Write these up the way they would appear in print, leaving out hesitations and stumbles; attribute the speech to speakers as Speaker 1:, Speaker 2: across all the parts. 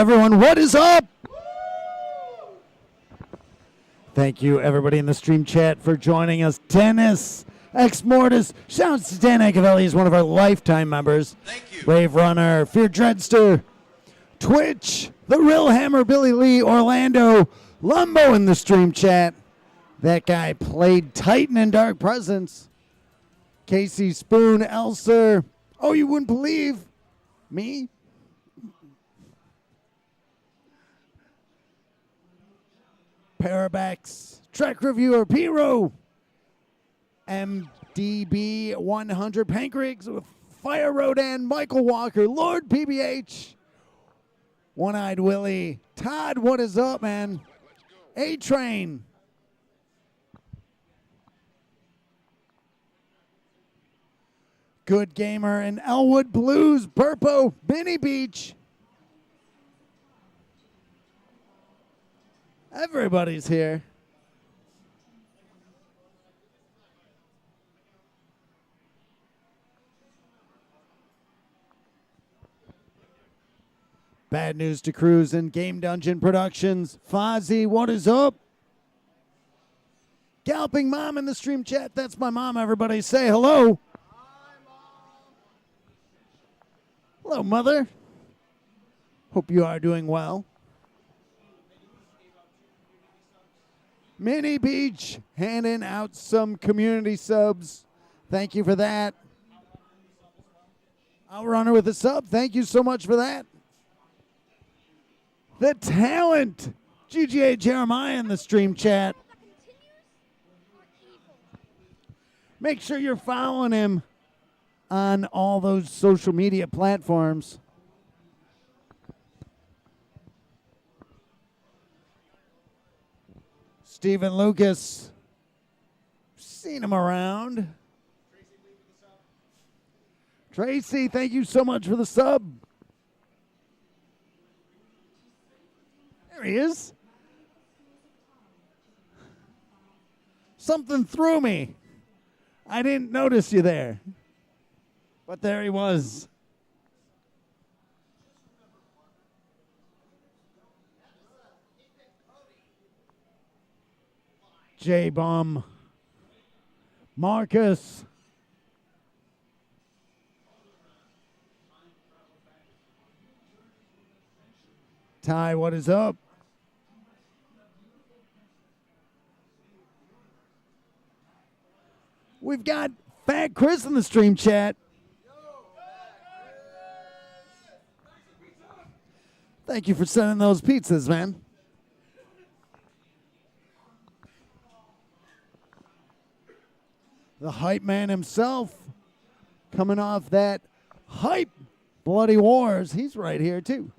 Speaker 1: everyone. What is up? Thank you, everybody in the stream chat, for joining us. Dennis, Ex Mortis, shouts to Dan Acavelli. He's one of our lifetime members.
Speaker 2: Thank you.
Speaker 1: Wave Runner, Fear Dreadster, Twitch, The Real Hammer, Billy Lee, Orlando, Lumbo in the stream chat. That guy played Titan in Dark Presence. Casey Spoon, Elser. Oh, you wouldn't believe me? Parabax, Trek Reviewer, Piro, MDB 100, Pancreas with Fire Rodan, Michael Walker, Lord PBH, One-Eyed Willie, Todd, what is up, man? A-Train. Good Gamer and Elwood Blues, Burpo, Benny Beach. Everybody's here. Bad News to Cruise and Game Dungeon Productions. Fozzie, what is up? Galloping Mom in the stream chat. That's my mom, everybody. Say hello.
Speaker 2: Hi, Mom.
Speaker 1: Hello, Mother. Hope you are doing well. Mini Beach handing out some community subs. Thank you for that. Outrunner with a sub. Thank you so much for that. The Talent. GGA Jeremiah in the stream chat. Make sure you're following him on all those social media platforms. Stephen Lucas, seen him around. Tracy, thank you so much for the sub. There he is. Something threw me. I didn't notice you there. But there he was. J-Bomb, Marcus, Ty, what is up? We've got Fat Chris in the stream chat. Thank you for sending those pizzas, man. The hype man himself, coming off that hype Bloody Wars. He's right here, too.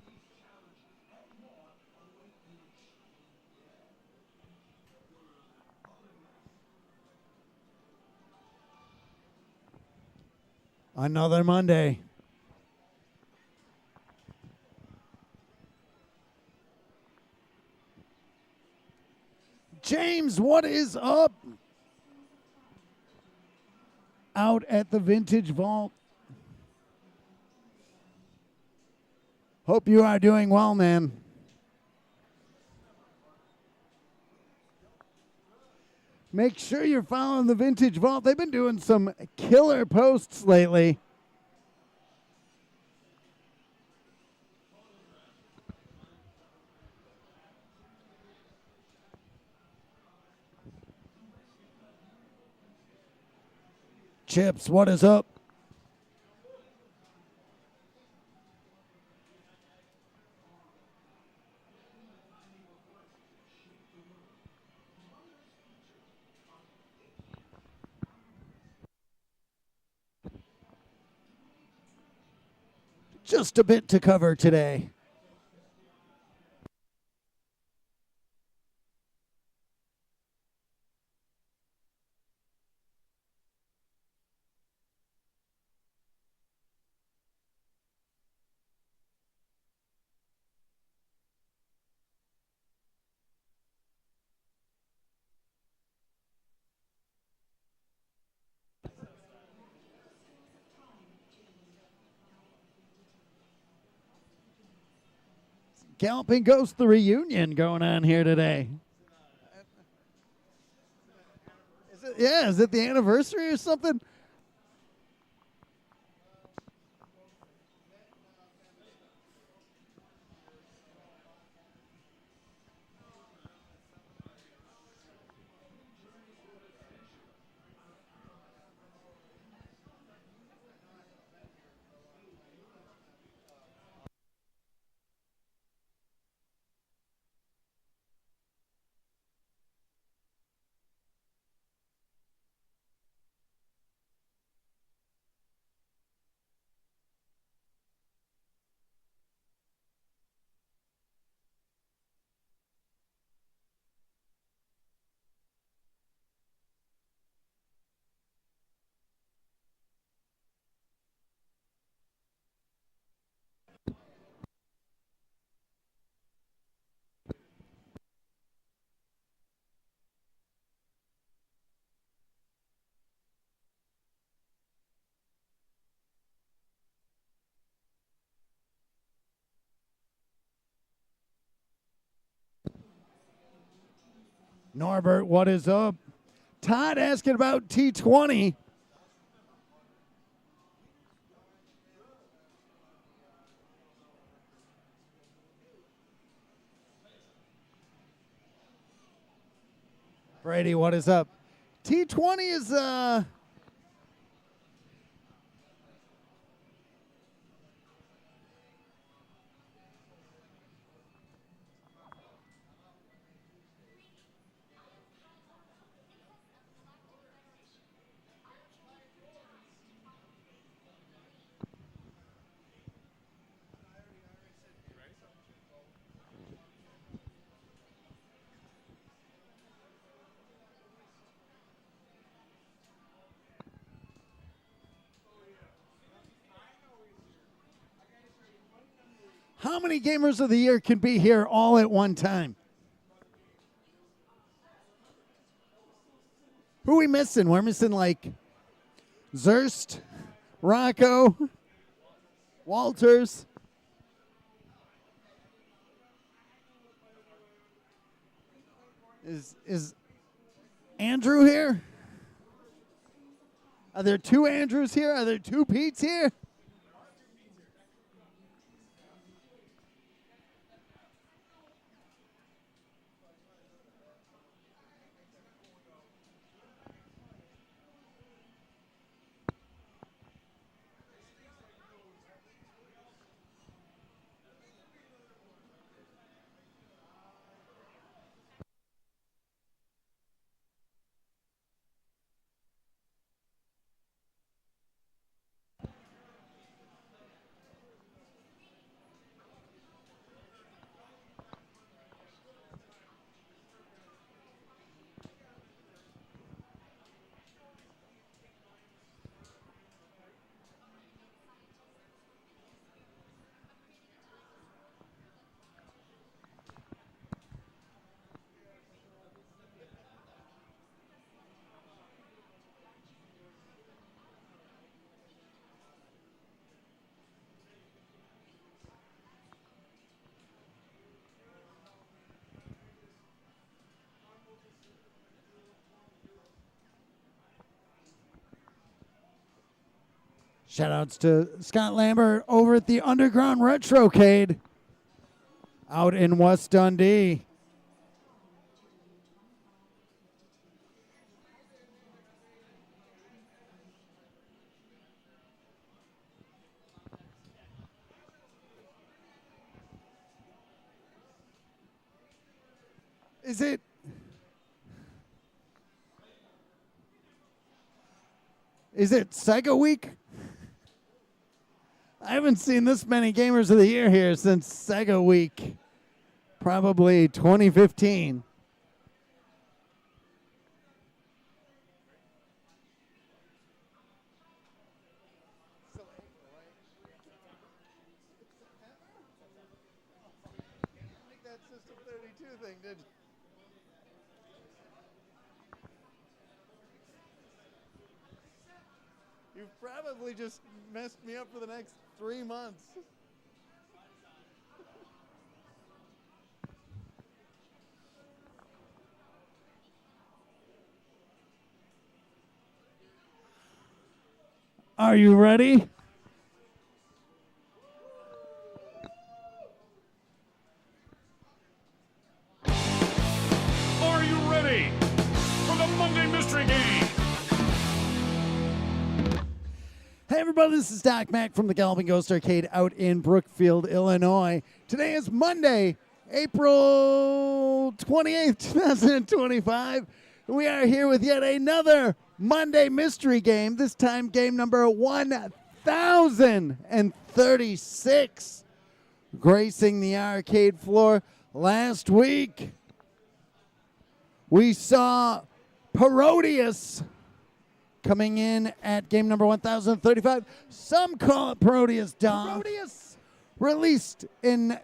Speaker 1: Another Monday. James, what is up? Out at the Vintage Vault. Hope you are doing well, man. Make sure you're following the Vintage Vault. They've been doing some killer posts lately. Chips, what is up? Just a bit to cover today. Galloping Ghost, the reunion going on here today. Is it the anniversary or something? Norbert, what is up? Todd asking about T20. Brady, what is up? T20 is how many gamers of the year can be here all at one time? Who are we missing? We're missing like Zerst, Rocco, Walters. Is Andrew here? Are there two Andrews here? Are there two Petes here? Shoutouts to Scott Lambert over at the Underground Retrocade out in West Dundee. Is it Sega Week? I haven't seen this many Gamers of the Year here since Sega Week, probably 2015. That System 32 thing, did you? You've probably just messed me up for the next 3 months. Are you ready?
Speaker 3: Are you ready for the Monday Mystery Game?
Speaker 1: Hey everybody, this is Doc Mack from the Galloping Ghost Arcade out in Brookfield, Illinois. Today is Monday, April 28th, 2025. We are here with yet another Monday Mystery Game, this time game number 1036, gracing the arcade floor. Last week, we saw Parodius coming in at game number 1035. Some call it Parodius Dawn. Parodius, released in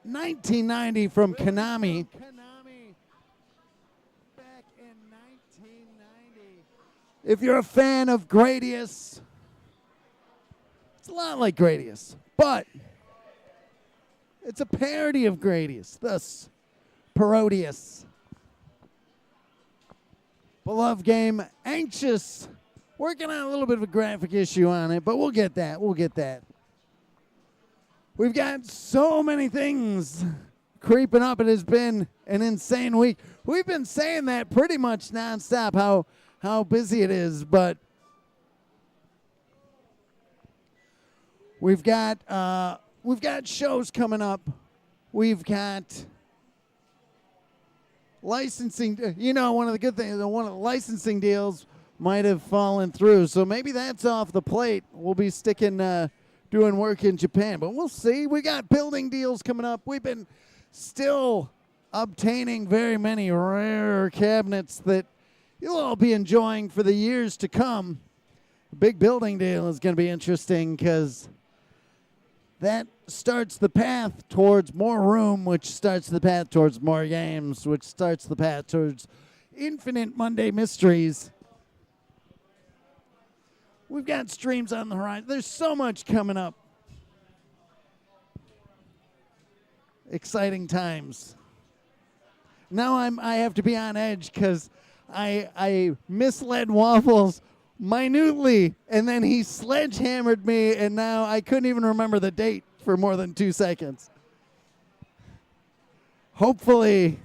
Speaker 1: 1990 from Konami. Back in 1990. If you're a fan of Gradius, it's a lot like Gradius, but it's a parody of Gradius, thus Parodius. Beloved game, Anxious. Working on a little bit of a graphic issue on it, but we'll get that. We've got so many things creeping up. It has been an insane week. We've been saying that pretty much nonstop, how busy it is, but we've got shows coming up. We've got licensing. One of the good things, one of the licensing deals might have fallen through, so maybe that's off the plate. We'll be sticking doing work in Japan, but we'll see. We got building deals coming up. We've been still obtaining very many rare cabinets that you'll all be enjoying for the years to come. The big building deal is going to be interesting because that starts the path towards more room, which starts the path towards more games, which starts the path towards infinite Monday mysteries. We've got streams on the horizon. There's so much coming up. Exciting times. Now I have to be on edge because I misled Waffles minutely, and then he sledgehammered me, and now I couldn't even remember the date for more than 2 seconds. Hopefully,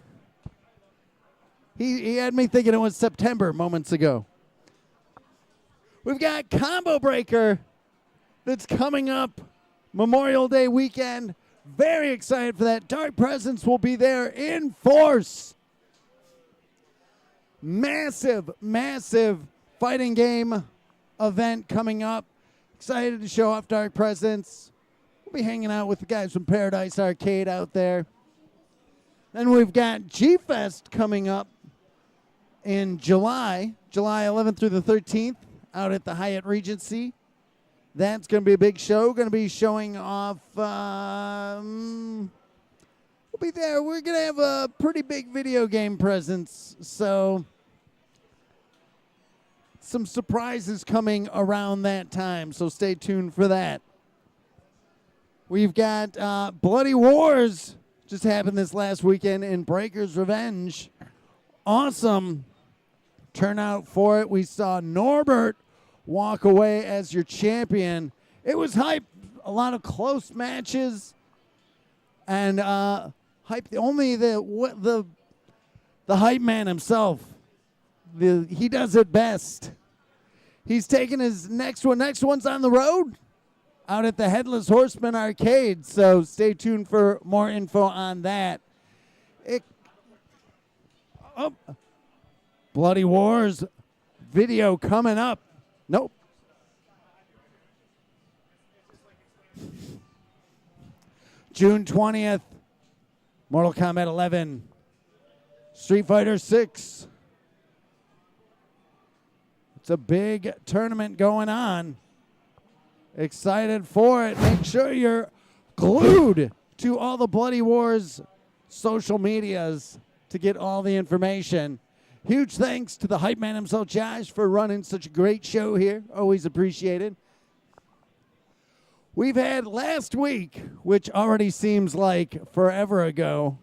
Speaker 1: he had me thinking it was September moments ago. We've got Combo Breaker that's coming up Memorial Day weekend. Very excited for that. Dark Presence will be there in force. Massive fighting game event coming up. Excited to show off Dark Presence. We'll be hanging out with the guys from Paradise Arcade out there. Then we've got G-Fest coming up in July 11th through the 13th out at the Hyatt Regency. That's going to be a big show. Going to be showing off. We'll be there. We're going to have a pretty big video game presence. So some surprises coming around that time. So stay tuned for that. We've got Bloody Wars just happened this last weekend in Breaker's Revenge. Awesome turnout for it. We saw Norbert walk away as your champion. It was hype. A lot of close matches, and hype. Only the hype man himself. He does it best. He's taking his next one. Next one's on the road, out at the Headless Horseman Arcade. So stay tuned for more info on that. Bloody Wars video coming up. Nope. June 20th, Mortal Kombat 11, Street Fighter 6. It's a big tournament going on. Excited for it. Make sure you're glued to all the Bloody Wars social medias to get all the information. Huge thanks to the hype man himself, Josh, for running such a great show here. Always appreciated. We've had last week, which already seems like forever ago.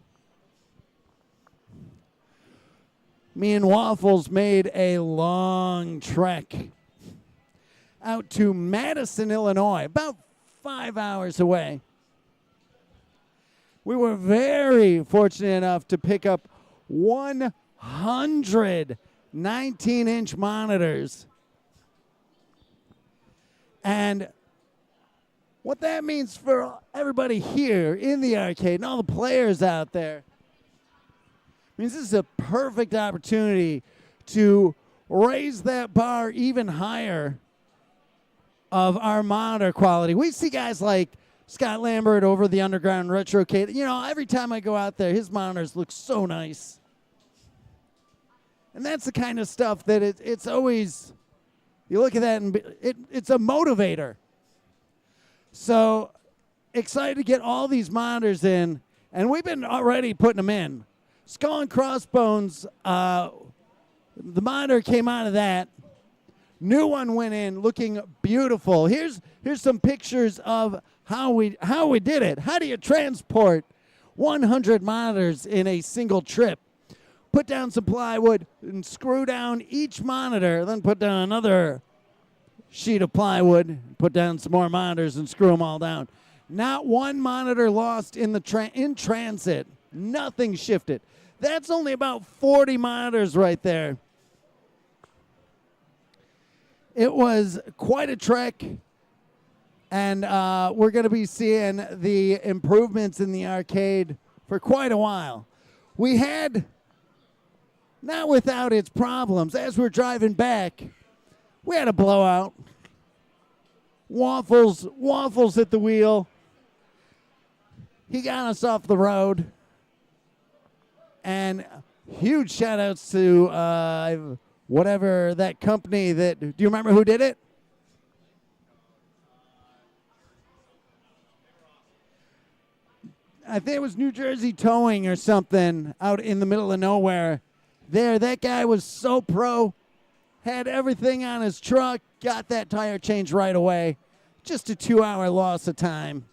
Speaker 1: Me and Waffles made a long trek out to Madison, Illinois, about 5 hours away. We were very fortunate enough to pick up 100 19-inch monitors. And what that means for everybody here in the arcade and all the players out there means this is a perfect opportunity to raise that bar even higher of our monitor quality. We see guys like Scott Lambert over the Underground Retrocade. You know, every time I go out there, his monitors look so nice. And that's the kind of stuff that it's always, you look at that and it's a motivator. So excited to get all these monitors in, and we've been already putting them in. Skull and Crossbones, the monitor came out of that. New one went in, looking beautiful. Here's some pictures of how we did it. How do you transport 100 monitors in a single trip? Put down some plywood and screw down each monitor, then put down another sheet of plywood, put down some more monitors and screw them all down. Not one monitor lost in in transit. Nothing shifted. That's only about 40 monitors right there. It was quite a trek, and we're going to be seeing the improvements in the arcade for quite a while. We had, not without its problems, as we're driving back, we had a blowout. Waffles hit the wheel. He got us off the road. And huge shout outs to whatever that company that, do you remember who did it? I think it was New Jersey Towing or something out in the middle of nowhere. There, that guy was so pro, had everything on his truck, got that tire changed right away. Just a 2-hour loss of time.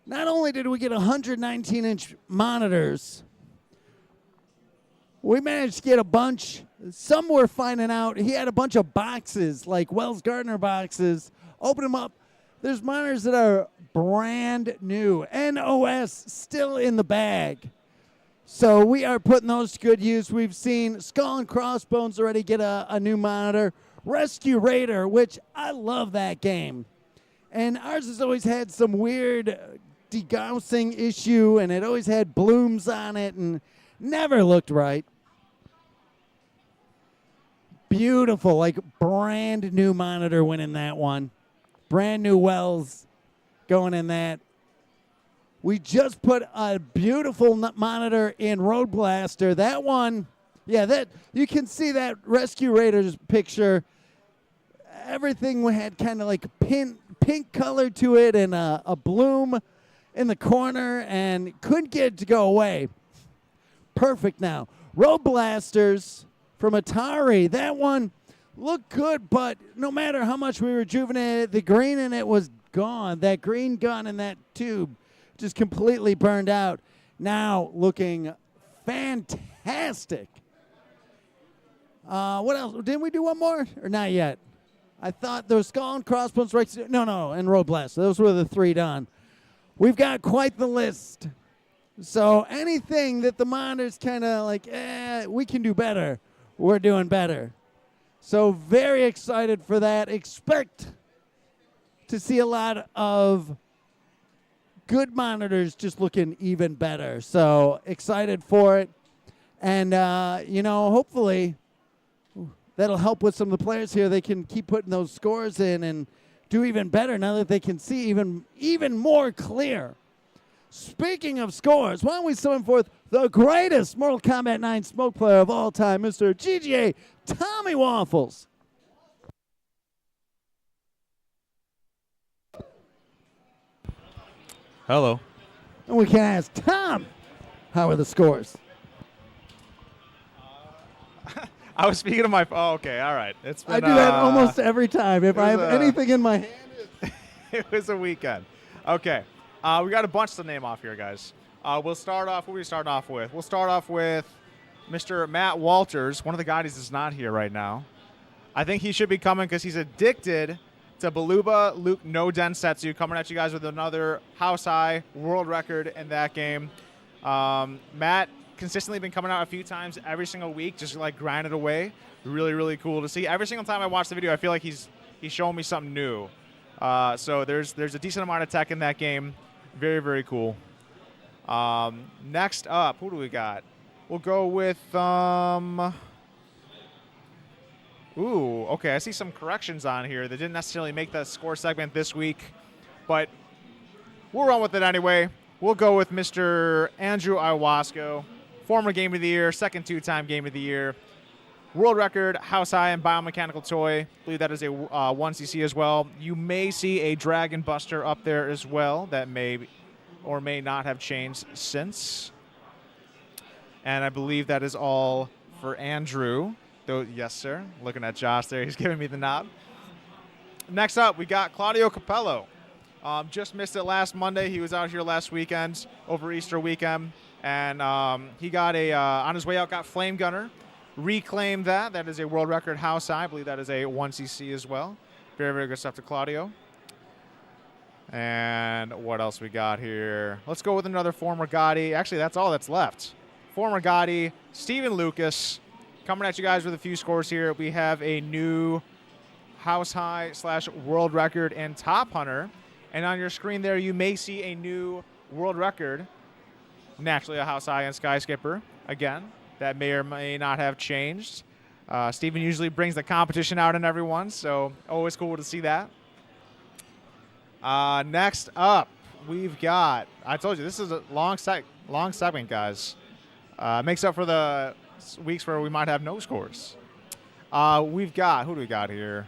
Speaker 1: Not only did we get 119-inch monitors, we managed to get a bunch. Some were finding out he had a bunch of boxes, like Wells Gardner boxes. Open them up. There's monitors that are brand new. NOS still in the bag. So we are putting those to good use. We've seen Skull and Crossbones already get a new monitor. Rescue Raider, which I love that game. And ours has always had some weird degaussing issue, and it always had blooms on it and never looked right. Beautiful, like brand new monitor went in that one. Brand new Wells going in that. We just put a beautiful monitor in Road Blaster. That one, yeah, that you can see that Rescue Raiders picture. Everything had kind of like pink color to it and a bloom in the corner, and couldn't get it to go away. Perfect now. Road Blasters from Atari. That one looked good, but no matter how much we rejuvenated it, the green in it was gone. That green gun in that tube just completely burned out. Now looking fantastic. What else? Didn't we do one more? Or not yet? I thought those Skull and Crossbones, right? No, and Road Blast. Those were the 3 done. We've got quite the list. So anything that the monitor's kind of like, we can do better, we're doing better. So very excited for that. Expect to see a lot of good monitors just looking even better. So excited for it. And, hopefully that'll help with some of the players here. They can keep putting those scores in and do even better now that they can see even more clear. Speaking of scores, why don't we summon forth the greatest Mortal Kombat 9 smoke player of all time, Mr. GGA Tommy Waffles.
Speaker 4: Hello.
Speaker 1: And we can ask Tom, how are the scores?
Speaker 4: I was speaking to my phone. Oh, okay, all right. It's been,
Speaker 1: I do that almost every time. If I have anything in my hand.
Speaker 4: It was a weekend. Okay. We got a bunch to name off here, guys. We'll start off. What are we starting off with? We'll start off with Mr. Matt Walters. One of the guys is not here right now. I think he should be coming because he's addicted to Baluba Luke no Densetsu, coming at you guys with another house high world record in that game. Matt consistently been coming out a few times every single week, just like grinding away. Really, really cool to see. Every single time I watch the video, I feel like he's showing me something new. So there's a decent amount of tech in that game. Very, very cool. Next up, who do we got? We'll go with ooh, okay, I see some corrections on here that didn't necessarily make the score segment this week, but we'll run with it anyway. We'll go with Mr. Andrew Iwasco, former Game of the Year, second two-time Game of the Year, world record, house high, and biomechanical toy. I believe that is a 1cc as well. You may see a Dragon Buster up there as well that may or may not have changed since. And I believe that is all for Andrew. Yes, sir. Looking at Josh there. He's giving me the nod. Next up, we got Claudio Capello. Just missed it last Monday. He was out here last weekend, over Easter weekend. And he got on his way out, got Flame Gunner. Reclaimed that. That is a world record house high. I believe that is a 1cc as well. Very, very good stuff to Claudio. And what else we got here? Let's go with another former Gotti. Actually, that's all that's left. Former Gotti, Steven Lucas. Coming at you guys with a few scores here. We have a new house high / world record in Top Hunter. And on your screen there, you may see a new world record. Naturally, a house high in Sky Skipper. Again, that may or may not have changed. Steven usually brings the competition out in everyone, so always cool to see that. Next up, we've got, I told you, this is a long segment, guys. Makes up for the weeks where we might have no scores. We've got, who do we got here?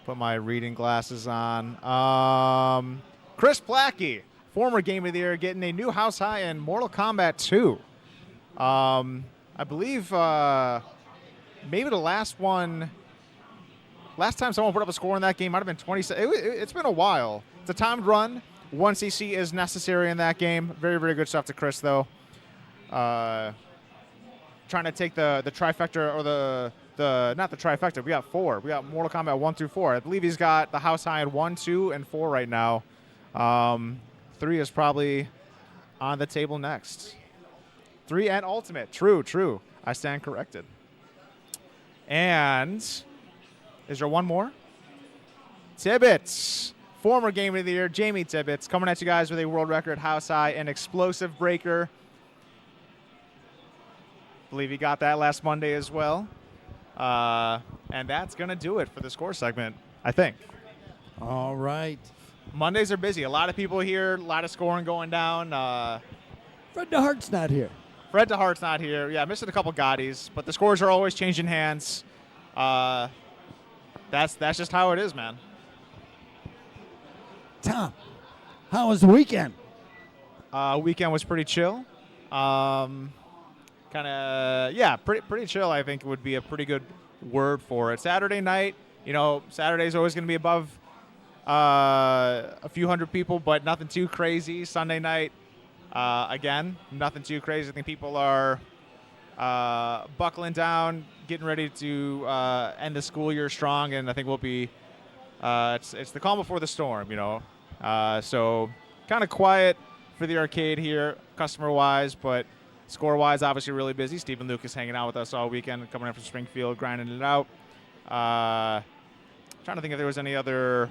Speaker 4: Put my reading glasses on. Chris Plackey, former Game of the Year, getting a new house high in Mortal Kombat 2. I believe maybe the last time someone put up a score in that game might have been 20. It's been a while. It's a timed run. 1cc is necessary in that game. Very, very good stuff to Chris, though. Trying to take the trifecta, or the not the trifecta. We got 4. We got Mortal Kombat 1 through 4. I believe he's got the house high in 1, 2, and 4 right now. 3 is probably on the table next. 3 and Ultimate. True. I stand corrected. And is there one more? Tibbetts, former Game of the Year, Jamie Tibbetts, coming at you guys with a world record house high and explosive breaker. Believe he got that last Monday as well. And that's going to do it for the score segment, I think.
Speaker 1: All right.
Speaker 4: Mondays are busy. A lot of people here, a lot of scoring going down.
Speaker 1: Fred DeHart's not here.
Speaker 4: Fred DeHart's not here. Yeah, missing a couple Gottis, but the scores are always changing hands. That's just how it is, man.
Speaker 1: Tom, how was the weekend?
Speaker 4: Weekend was pretty chill. Pretty chill, I think would be a pretty good word for it. Saturday night, Saturday's always going to be above a few hundred people, but nothing too crazy. Sunday night, again, nothing too crazy. I think people are buckling down, getting ready to end the school year strong, and I think we'll be it's the calm before the storm, so kind of quiet for the arcade here, customer-wise, but score-wise, obviously really busy. Stephen Lucas hanging out with us all weekend, coming up from Springfield, grinding it out. Trying to think if there was any other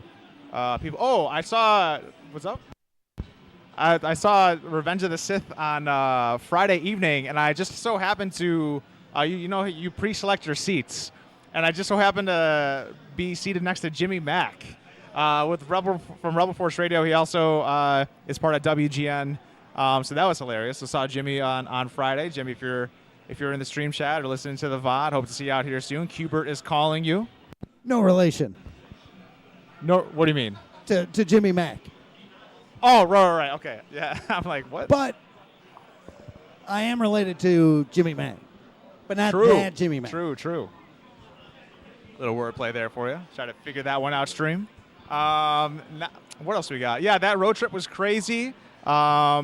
Speaker 4: people. Oh, I saw, what's up? I saw Revenge of the Sith on Friday evening, and I just so happened to, you pre-select your seats, and I just so happened to be seated next to Jimmy Mack from Rebel Force Radio. He also is part of WGN, so that was hilarious. I saw Jimmy on Friday. Jimmy, if you're in the stream chat or listening to the VOD, hope to see you out here soon. Qbert is calling you.
Speaker 1: No relation.
Speaker 4: No, what do you mean?
Speaker 1: To Jimmy Mack.
Speaker 4: Oh, right. Okay. Yeah. I'm like, what?
Speaker 1: But I am related to Jimmy Mack. But not
Speaker 4: True.
Speaker 1: that Jimmy Mack.
Speaker 4: True. Little wordplay there for you. Try to figure that one out stream. What else we got? Yeah, that road trip was crazy. What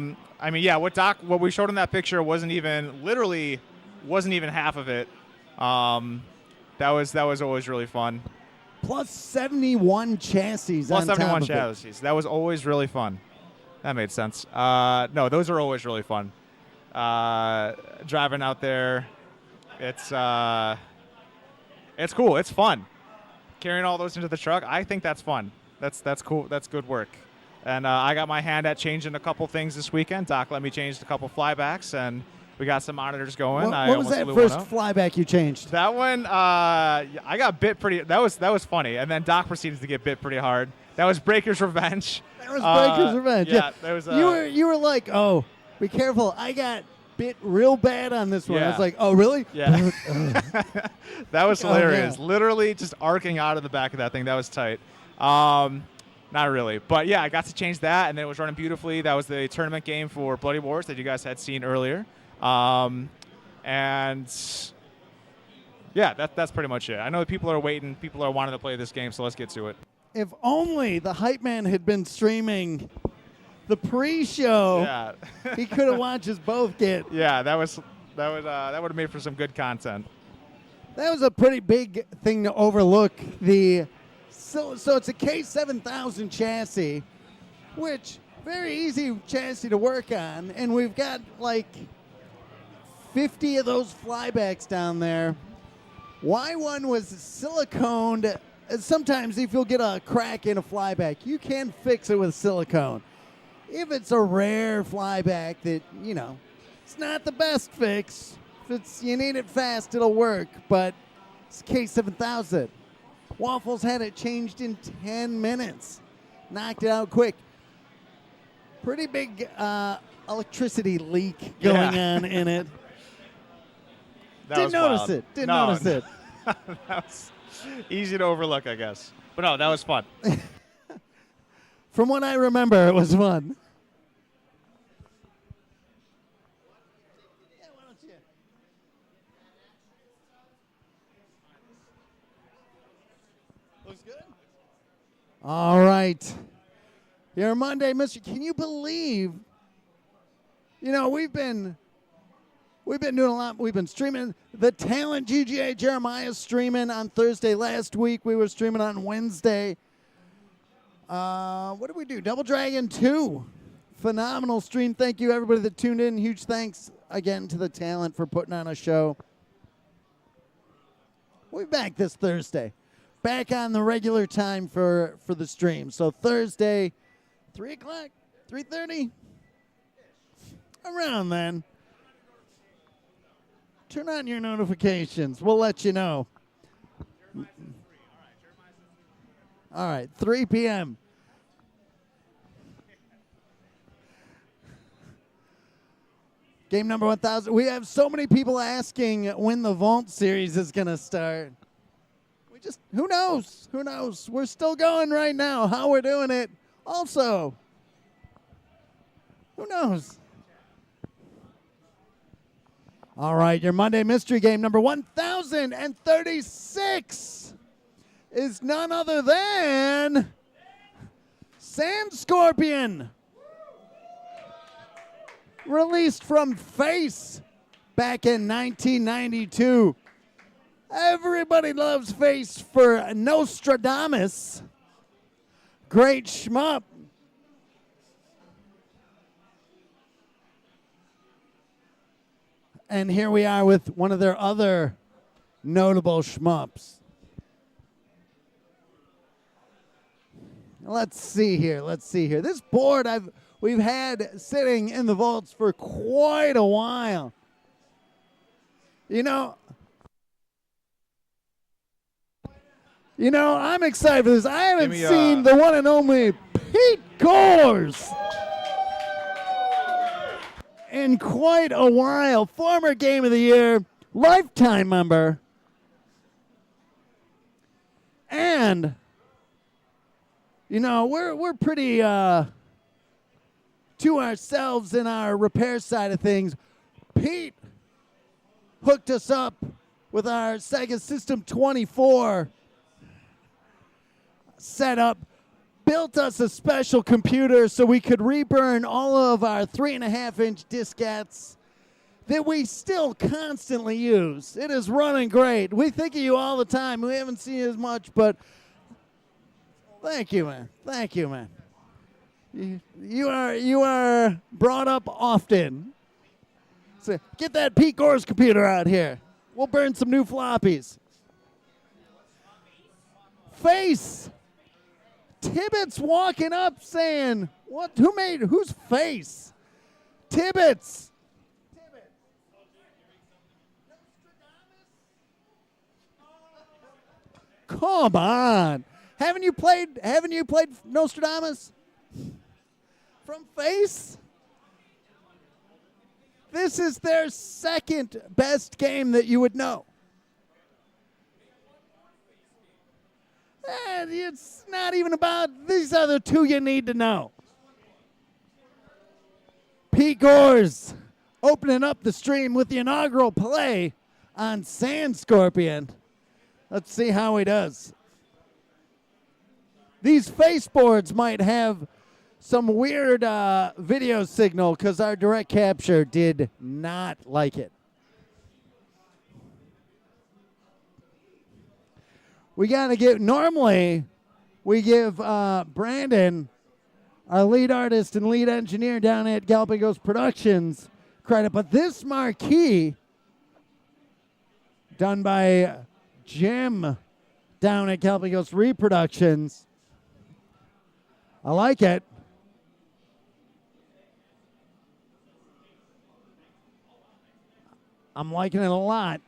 Speaker 4: we showed in that picture wasn't even half of it. That was always really fun.
Speaker 1: Plus 71 chassis
Speaker 4: Plus
Speaker 1: on top
Speaker 4: 71
Speaker 1: of it.
Speaker 4: chassis. That was always really fun. That made sense. No, those are always really fun. Driving out there, it's cool. It's fun. Carrying all those into the truck, I think that's fun. That's cool. That's good work. And I got my hand at changing a couple things this weekend. Doc let me change a couple flybacks, and we got some monitors going.
Speaker 1: What was that first flyback you changed?
Speaker 4: That one, I got bit pretty. That was funny. And then Doc proceeded to get bit pretty hard. That was Breaker's Revenge.
Speaker 1: That was Breaker's Revenge.
Speaker 4: Yeah, that was.
Speaker 1: You were like, oh, be careful. I got bit real bad on this one.
Speaker 4: Yeah.
Speaker 1: I was like, oh, really?
Speaker 4: Yeah. That was hilarious.
Speaker 1: Oh, yeah.
Speaker 4: Literally just arcing out of the back of that thing. That was tight. Not really. But, yeah, I got to change that, and then it was running beautifully. That was the tournament game for Bloody Wars that you guys had seen earlier. And, yeah, that's pretty much it. I know people are waiting. People are wanting to play this game, so let's get to it.
Speaker 1: If only the Hype Man had been streaming the pre-show,
Speaker 4: Yeah.
Speaker 1: he could have watched us both get.
Speaker 4: Yeah, that would have made for some good content.
Speaker 1: That was a pretty big thing to overlook. So it's a K7000 chassis, which very easy chassis to work on, and we've got like 50 of those flybacks down there. Y1 was siliconed. Sometimes if you'll get a crack in a flyback, you can fix it with silicone. If it's a rare flyback that, it's not the best fix. If you need it fast, it'll work, but it's K7000. Waffles had it changed in 10 minutes. Knocked it out quick. Pretty big electricity leak going on in it. Didn't notice it. Didn't notice it.
Speaker 4: That was easy to overlook, I guess. But no, that was fun.
Speaker 1: From what I remember, it was fun. Looks good. All right. Your Monday mystery. Can you believe? We've been doing a lot. We've been streaming the Talent GGA Jeremiah streaming on Thursday. Last week we were streaming on Wednesday. What did we do? Double Dragon 2. Phenomenal stream. Thank you everybody that tuned in. Huge thanks again to the Talent for putting on a show. We'll be back this Thursday. Back on the regular time for the stream. So Thursday, 3 o'clock, 3:30, around then. Turn on your notifications. We'll let you know. All right, 3 p.m. Game number 1000. We have so many people asking when the Vault series is going to start. Who knows? Who knows? We're still going right now. How we're doing it. Also, who knows? All right, your Monday mystery game number 1036 is none other than Sand Scorpion. Released from Face back in 1992. Everybody loves Face for Nostradamus. Great shmup. And here we are with one of their other notable shmups. Let's see here. This board we've had sitting in the vaults for quite a while. I'm excited for this. I haven't seen the one and only Pete Gores in quite a while. Former Game of the Year, lifetime member. And, we're pretty to ourselves in our repair side of things. Pete hooked us up with our Sega System 24 setup, built us a special computer so we could reburn all of our 3.5-inch diskettes, that we still constantly use. It is running great. We think of you all the time. We haven't seen you as much, but thank you, man. Thank you, man. You are brought up often. So get that Pete Gore's computer out here. We'll burn some new floppies. Face. Tibbetts walking up saying, "What? Whose face?" Tibbetts. Come on. Haven't you played Nostradamus? From Face? This is their second best game that you would know. And it's not even about, these are the two you need to know. Pete Gore's opening up the stream with the inaugural play on Sand Scorpion. Let's see how he does. These face boards might have some weird video signal because our direct capture did not like it. We got to give, normally we give Brandon, our lead artist and lead engineer down at Galloping Ghost Productions, credit, but this marquee done by Jim down at Galloping Ghost Reproductions, I like it. I'm liking it a lot.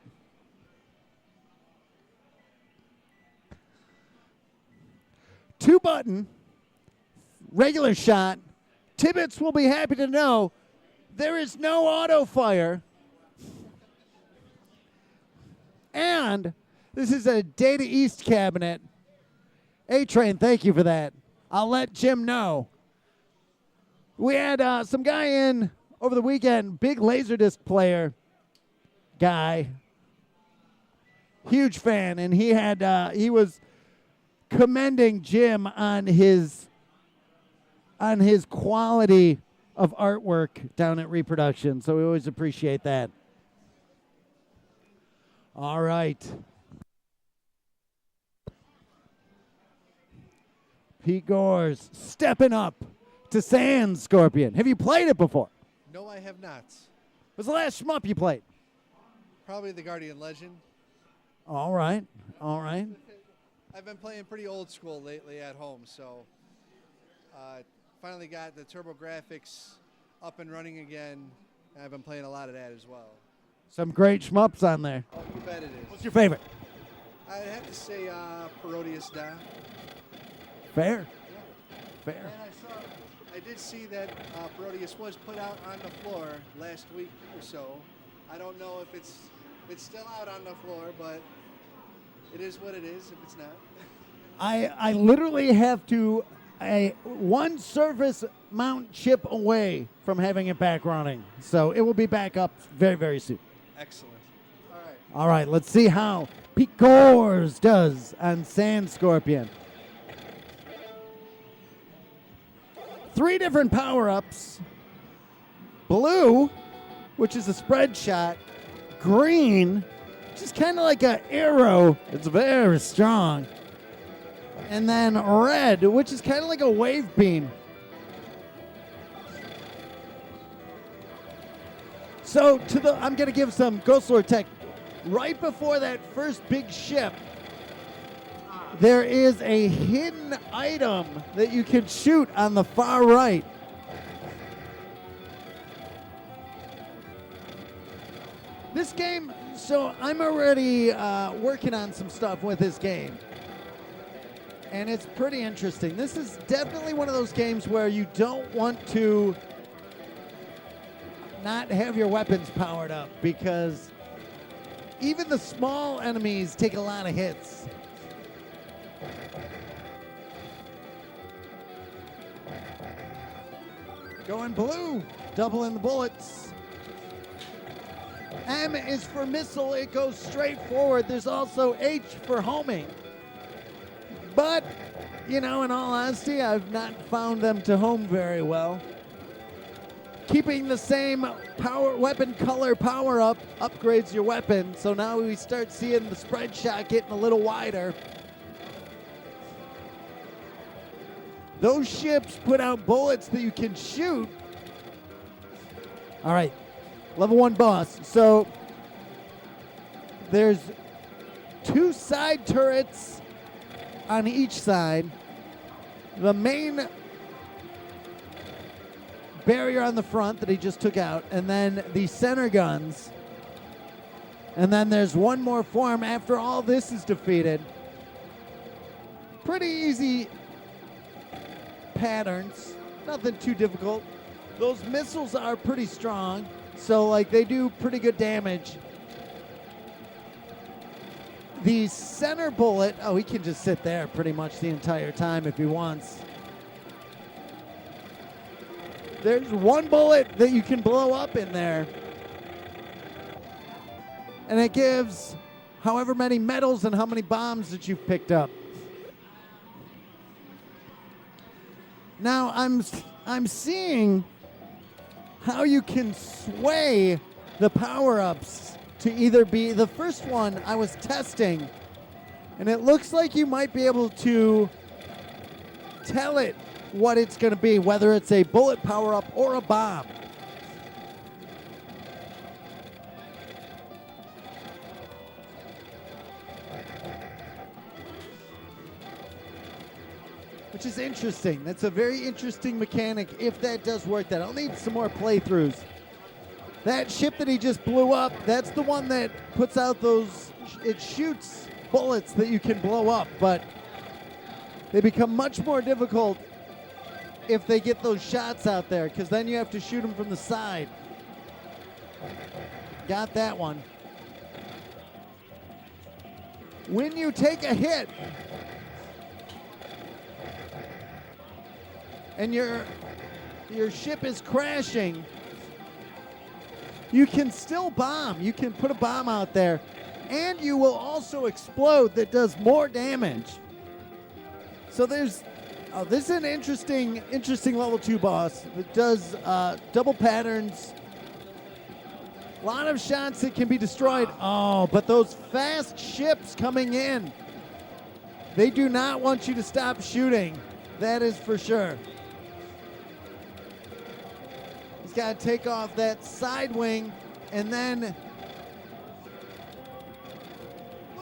Speaker 1: Two button, regular shot. Tibbetts will be happy to know there is no auto fire. And this is a Data East cabinet. A-Train, thank you for that. I'll let Jim know. We had some guy in over the weekend, big Laserdisc player guy, huge fan, and he was commending Jim on his quality of artwork down at Reproduction, so we always appreciate that. All right. Pete Gore's stepping up to Sand Scorpion. Have you played it before?
Speaker 5: No, I have not.
Speaker 1: What's the last shmup you played?
Speaker 5: Probably the Guardian Legend.
Speaker 1: All right. All right.
Speaker 5: I've been playing pretty old school lately at home, so finally got the TurboGrafx up and running again. And I've been playing a lot of that as well.
Speaker 1: Some great shmups on there.
Speaker 5: Oh, you bet it is.
Speaker 1: What's your favorite?
Speaker 5: I'd have to say Parodius Da.
Speaker 1: Fair.
Speaker 5: Yeah.
Speaker 1: Fair.
Speaker 5: And I did see that Parodius was put out on the floor last week or so. I don't know if it's still out on the floor, but it is what it is if it's not.
Speaker 1: I literally have to one surface mount chip away from having it back running. So it will be back up very, very soon.
Speaker 5: Excellent. All right.
Speaker 1: All right, let's see how Pete Gore's does on Sand Scorpion. 3 different power-ups. Blue, which is a spread shot. Green, which is kind of like an arrow. It's very strong. And then red, which is kind of like a wave beam. So I'm going to give some Ghost Lord tech. Right before that first big ship, there is a hidden item that you can shoot on the far right. This game, so I'm already working on some stuff with this game. And it's pretty interesting. This is definitely one of those games where you don't want to not have your weapons powered up, because even the small enemies take a lot of hits. Going blue, doubling the bullets. M is for missile, it goes straight forward. There's also H for homing. But, you know, in all honesty, I've not found them to home very well. keeping the same weapon color power up upgrades your weapon. So now we start seeing the spread shot getting a little wider. Those ships put out bullets that you can shoot. All right, level 1 boss. So there's 2 side turrets on each side. The main barrier on the front that he just took out, and then the center guns. And then there's one more form after all this is defeated. Pretty easy patterns, nothing too difficult. Those missiles are pretty strong, so like they do pretty good damage. The center bullet, oh, he can just sit there pretty much the entire time if he wants. There's one bullet that you can blow up in there, and it gives however many medals and how many bombs that you've picked up. Now I'm seeing how you can sway the power-ups to either be the first one I was testing, and it looks like you might be able to tell it what it's going to be, whether it's a bullet power-up or a bomb. Which is interesting. That's a very interesting mechanic if that does work. That I'll need some more playthroughs. That ship that he just blew up, that's the one that puts out those, it shoots bullets that you can blow up, but they become much more difficult if they get those shots out there, because then you have to shoot them from the side. Got that one. When you take a hit and your ship is crashing, you can still bomb. You can put a bomb out there, and you will also explode that does more damage. So there's this is an interesting level 2 boss that does double patterns. A lot of shots that can be destroyed. Oh, but those fast ships coming in, they do not want you to stop shooting. That is for sure. He's got to take off that side wing, and then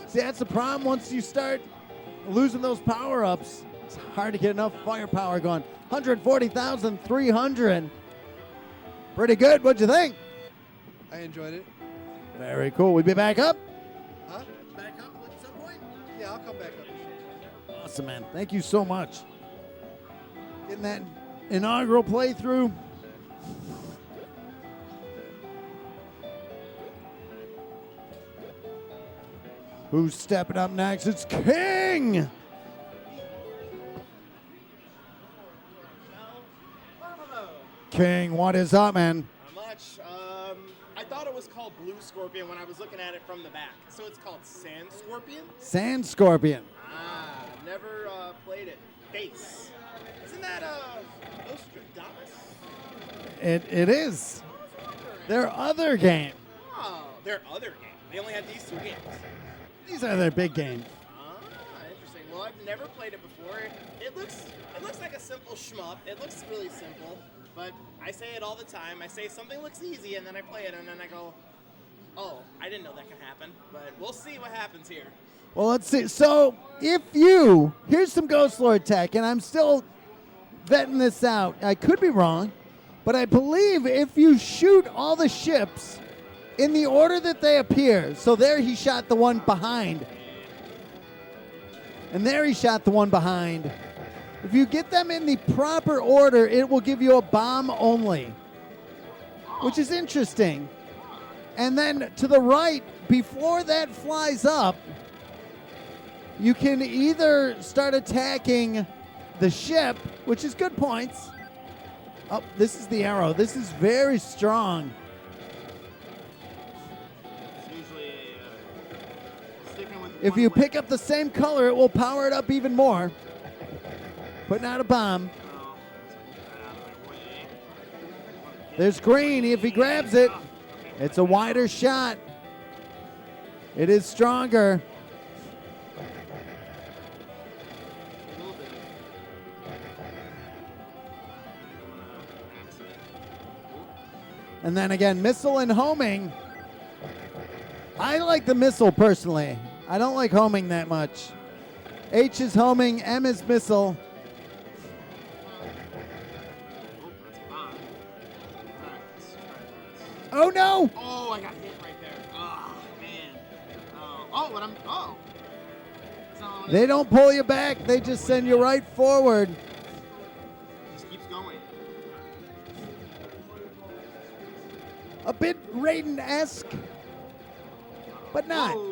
Speaker 1: see, that's the problem. Once you start losing those power-ups, it's hard to get enough firepower going. 140,300. Pretty good. What'd you think?
Speaker 5: I enjoyed it.
Speaker 1: Very cool. We'll be back up.
Speaker 5: Huh?
Speaker 1: Back up at some point?
Speaker 5: Yeah, I'll come back up.
Speaker 1: Awesome, man. Thank you so much. Getting that inaugural playthrough. Who's stepping up next? It's King! King, what is up, man?
Speaker 6: Not much. I thought it was called Blue Scorpion when I was looking at it from the back. So it's called Sand Scorpion?
Speaker 1: Sand Scorpion.
Speaker 6: Ah, never played it. Face. Isn't that Nostradamus?
Speaker 1: It is. Their other game.
Speaker 6: Oh, their other game. They only had these 2 games.
Speaker 1: These are their big games.
Speaker 6: Ah, interesting. Well, I've never played it before. It looks like a simple shmup. It looks really simple. But I say it all the time. I say something looks easy, and then I play it, and then I go, oh, I didn't know that could happen. But we'll see what happens here.
Speaker 1: Well, let's see. So, here's some Ghost Lord tech, and I'm still vetting this out. I could be wrong, but I believe if you shoot all the ships in the order that they appear, so there he shot the one behind, and there he shot the one behind. If you get them in the proper order, it will give you a bomb only, which is interesting. And then to the right, before that flies up, you can either start attacking the ship, which is good points. Oh, this is the arrow. This is very strong.
Speaker 6: It's usually sticking with
Speaker 1: If you pick up the same color, it will power it up even more. Putting out a bomb. There's green. If he grabs it, it's a wider shot. It is stronger.
Speaker 6: A little bit.
Speaker 1: And then again, missile and homing. I like the missile personally. I don't like homing that much. H is homing, M is missile.
Speaker 6: Oh, that's a bomb. Alright, let's try this.
Speaker 1: Oh no!
Speaker 6: Oh, I got hit right there. Oh, man. Oh, but I'm. Oh. That's not what I wanted.
Speaker 1: They don't pull you back, they just send you right forward.
Speaker 6: Just keeps going.
Speaker 1: A bit Raiden-esque, but not.
Speaker 6: Whoa.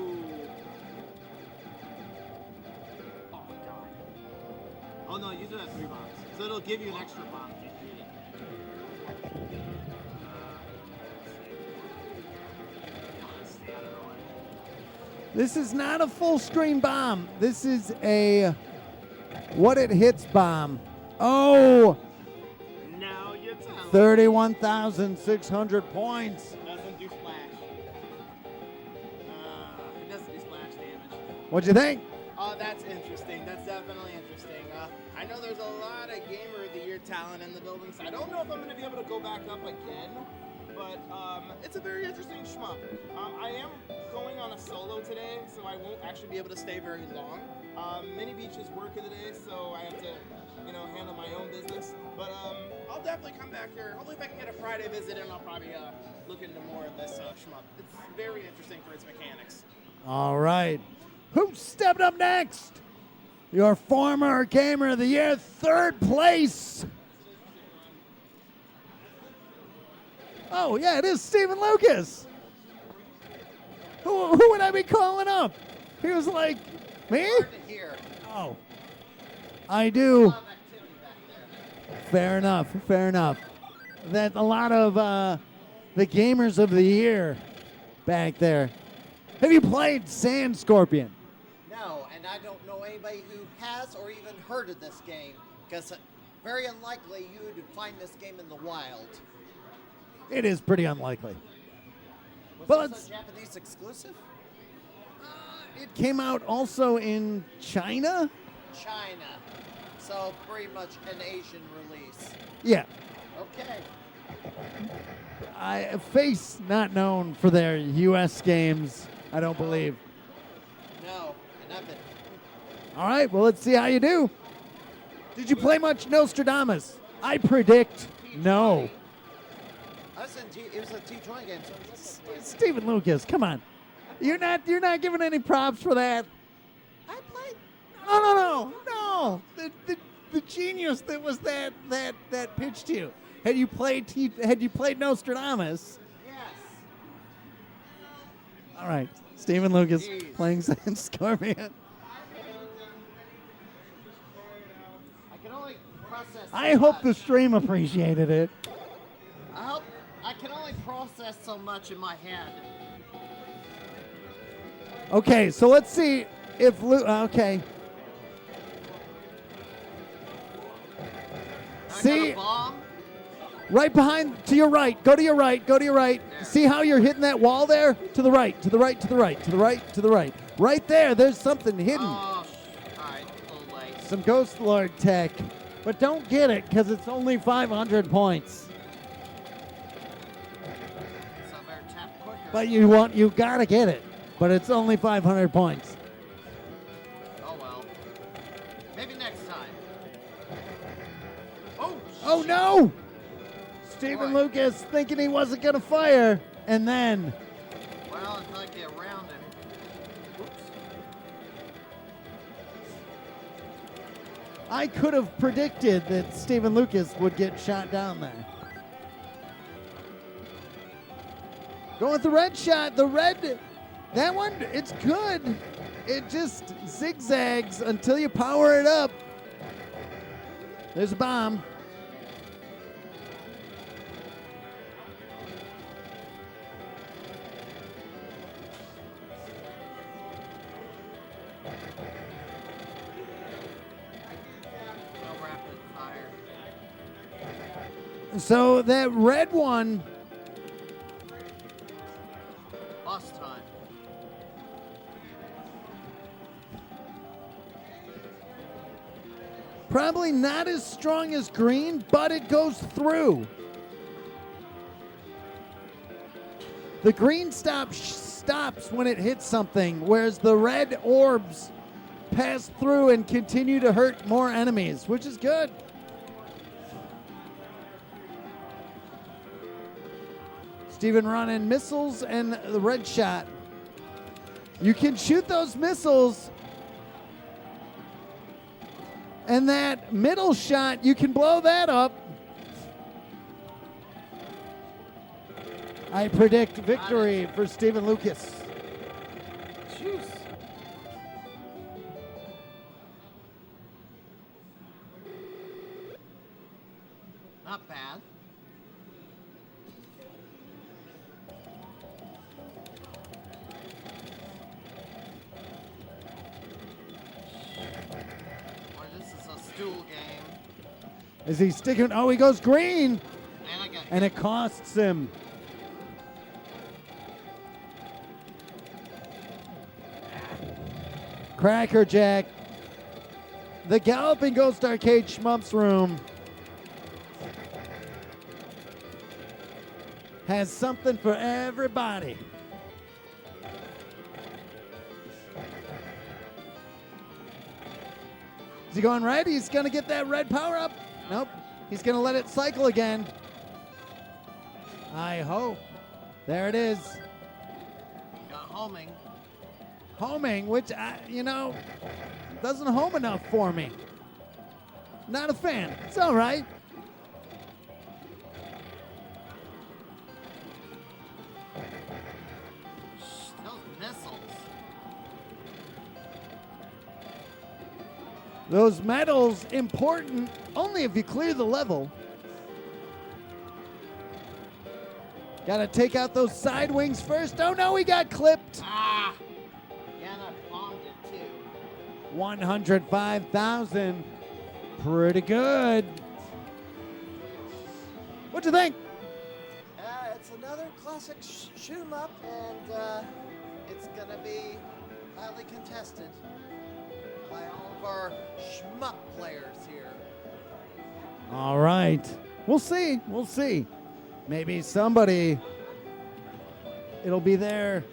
Speaker 6: Oh, my God. Oh, no, you do have 3 bombs. So it'll give you an extra bomb if you hit it. Stay out of the way.
Speaker 1: This is not a full screen bomb. This is a what it hits bomb. Oh,
Speaker 6: Now you tell.
Speaker 1: 31,600 points.
Speaker 6: Doesn't do splash. It doesn't do splash damage.
Speaker 1: What'd you think?
Speaker 6: Oh, that's interesting. That's definitely interesting. I know there's a lot of Gamer of the Year talent in the building, so I don't know if I'm going to be able to go back up again. But it's a very interesting shmup. I am going on a solo today, so I won't actually be able to stay very long. Mini Beach is working today, so I have to, handle my own business. But I'll definitely come back here. Hopefully, if I can get a Friday visit, and I'll probably look into more of this shmup. It's very interesting for its mechanics.
Speaker 1: All right. Who's stepping up next? Your former Gamer of the Year, 3rd place. Oh, yeah, it is Stephen Lucas. Who would I be calling up? He was like, me? Oh, I do. Fair enough, fair enough. That a lot of the Gamers of the Year back there. Have you played Sand Scorpion?
Speaker 7: No, and I don't know anybody who has or even heard of this game, because very unlikely you would find this game in the wild.
Speaker 1: It is pretty unlikely.
Speaker 7: Was
Speaker 1: But
Speaker 7: this a Japanese exclusive?
Speaker 1: it came out also in China?
Speaker 7: China. So pretty much an Asian release.
Speaker 1: Yeah.
Speaker 7: Okay.
Speaker 1: Face not known for their U.S. games, I don't believe.
Speaker 7: No, nothing.
Speaker 1: All right, well, let's see how you do. Did you play much Nostradamus? I predict no.
Speaker 7: It was a T20 game, so
Speaker 1: Stephen Lucas, come on. You're not giving any props for that.
Speaker 7: I played.
Speaker 1: No. The genius that was that pitch to you. Had you played Nostradamus?
Speaker 7: Yes.
Speaker 1: All right, Stephen Lucas
Speaker 7: Jeez.
Speaker 1: playing Sand Scorpion.
Speaker 7: I can only process.
Speaker 1: I
Speaker 7: so
Speaker 1: hope
Speaker 7: much.
Speaker 1: the stream appreciated it.
Speaker 7: I can only process so much in my head.
Speaker 1: Okay, so let's see if okay.
Speaker 7: I
Speaker 1: See,
Speaker 7: got a bomb.
Speaker 1: right behind, to your right. Go to your right. Go to your right.
Speaker 7: There.
Speaker 1: See how you're hitting that wall there? To the right. To the right. To the right. To the right. To the right. Right there. There's something hidden.
Speaker 7: Oh, alright, a little late.
Speaker 1: Some Ghost Lord tech, but don't get it because it's only 500 points.
Speaker 7: So I better tap quicker.
Speaker 1: But you gotta get it. But it's only 500 points.
Speaker 7: Oh well. Maybe next time.
Speaker 1: Oh no! Stephen
Speaker 7: What?
Speaker 1: Lucas thinking he wasn't gonna fire, and then
Speaker 7: Well, until I get around it. Oops.
Speaker 1: I could have predicted that Stephen Lucas would get shot down there. Going with the red shot. The red, that one, it's good. It just zigzags until you power it up. There's a bomb.
Speaker 7: No rapid fire.
Speaker 1: So that red one,
Speaker 7: Boss time.
Speaker 1: probably not as strong as green, but it goes through. The green stops when it hits something, whereas the red orbs pass through and continue to hurt more enemies, which is good. Steven running missiles and the red shot. You can shoot those missiles, and that middle shot, you can blow that up. I predict victory for Stephen Lucas.
Speaker 7: Jeez. Not bad. Boy, this is a stool game.
Speaker 1: Is he sticking? Oh, he goes green,
Speaker 7: And I got
Speaker 1: and it costs him. Cracker Jack. The Galloping Ghost Arcade Schmumps Room has something for everybody. Is he going right? He's going to get that red power up. Nope. He's going to let it cycle again. I hope. There it is.
Speaker 7: got homing.
Speaker 1: Homing, which, doesn't home enough for me. Not a fan. It's all right.
Speaker 7: Those missiles.
Speaker 1: Those medals important only if you clear the level. Got to take out those side wings first. Oh no, he got clipped.
Speaker 7: Ah! Yeah, and I bombed it too.
Speaker 1: 105,000. Pretty good. What'd you think?
Speaker 7: It's another classic shoot 'em up, and it's gonna be highly contested by all of our shmup players here.
Speaker 1: All right. We'll see. We'll see. Maybe somebody, it'll be their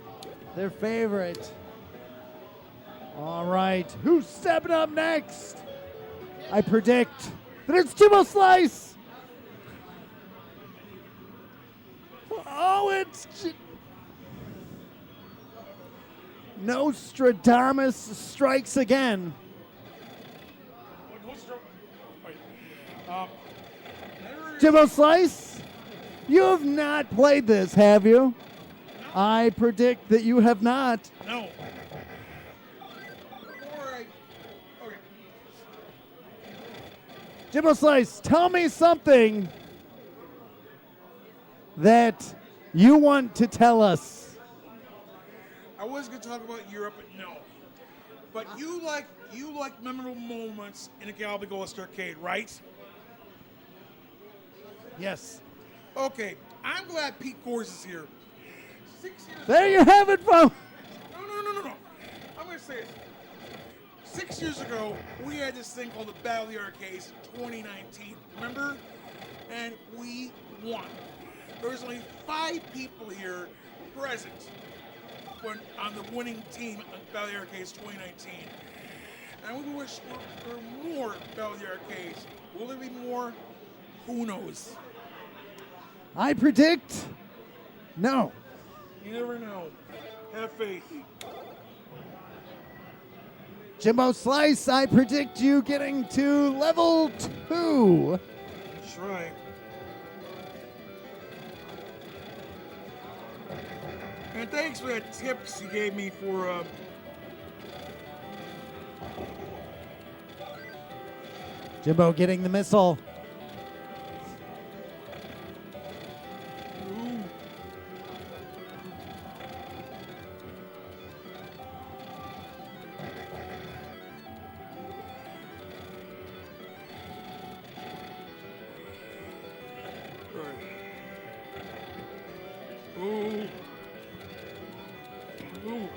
Speaker 1: favorite. All right. Who's stepping up next? I predict that it's Jimbo Slice. Oh, it's Nostradamus strikes again. Jimbo Slice, you have not played this, have you? I predict that you have not.
Speaker 3: No. All right. Okay.
Speaker 1: Jimbo Slice, tell me something that you want to tell us.
Speaker 3: I was going to talk about Europe, but no. But you like memorable moments in a Galloping Ghost Arcade, right?
Speaker 1: Yes.
Speaker 3: Okay. I'm glad Pete Gores is here. 6 years
Speaker 1: There you have it, folks.
Speaker 3: No. I'm going to say it. 6 years ago, we had this thing called the Battle of the Arcades 2019. Remember? And we won. There was only 5 people here present on the winning team on Battle of the Arcades 2019. And we wish there were more Battle of the Arcades. Will there be more? Who knows?
Speaker 1: I predict no.
Speaker 3: You never know. Have faith.
Speaker 1: Jimbo Slice, I predict you getting to level 2.
Speaker 3: That's right. And thanks for that tips you gave me for
Speaker 1: Jimbo getting the missile.
Speaker 3: ooh, Ooh. Ooh.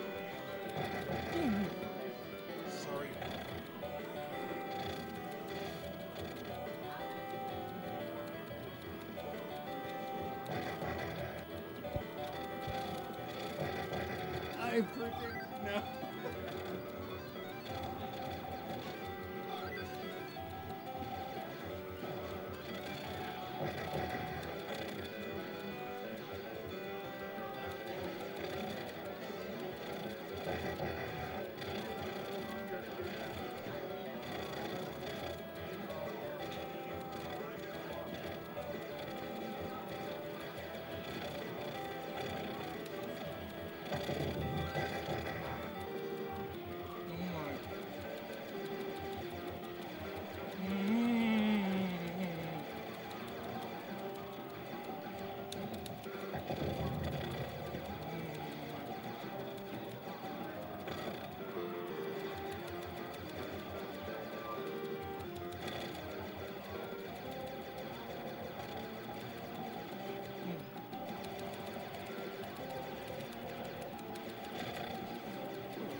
Speaker 3: Sorry.
Speaker 1: I freaking no.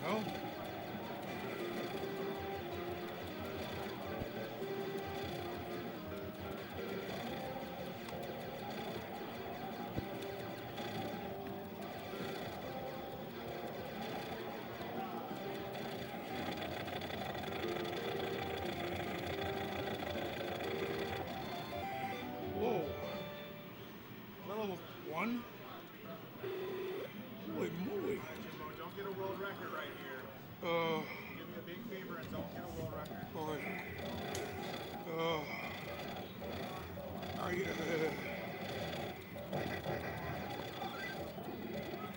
Speaker 1: Oh. Whoa. Level 1? Holy moly.
Speaker 4: Don't get a world record right here. Give me a big favor and don't get a world record.
Speaker 3: Boy.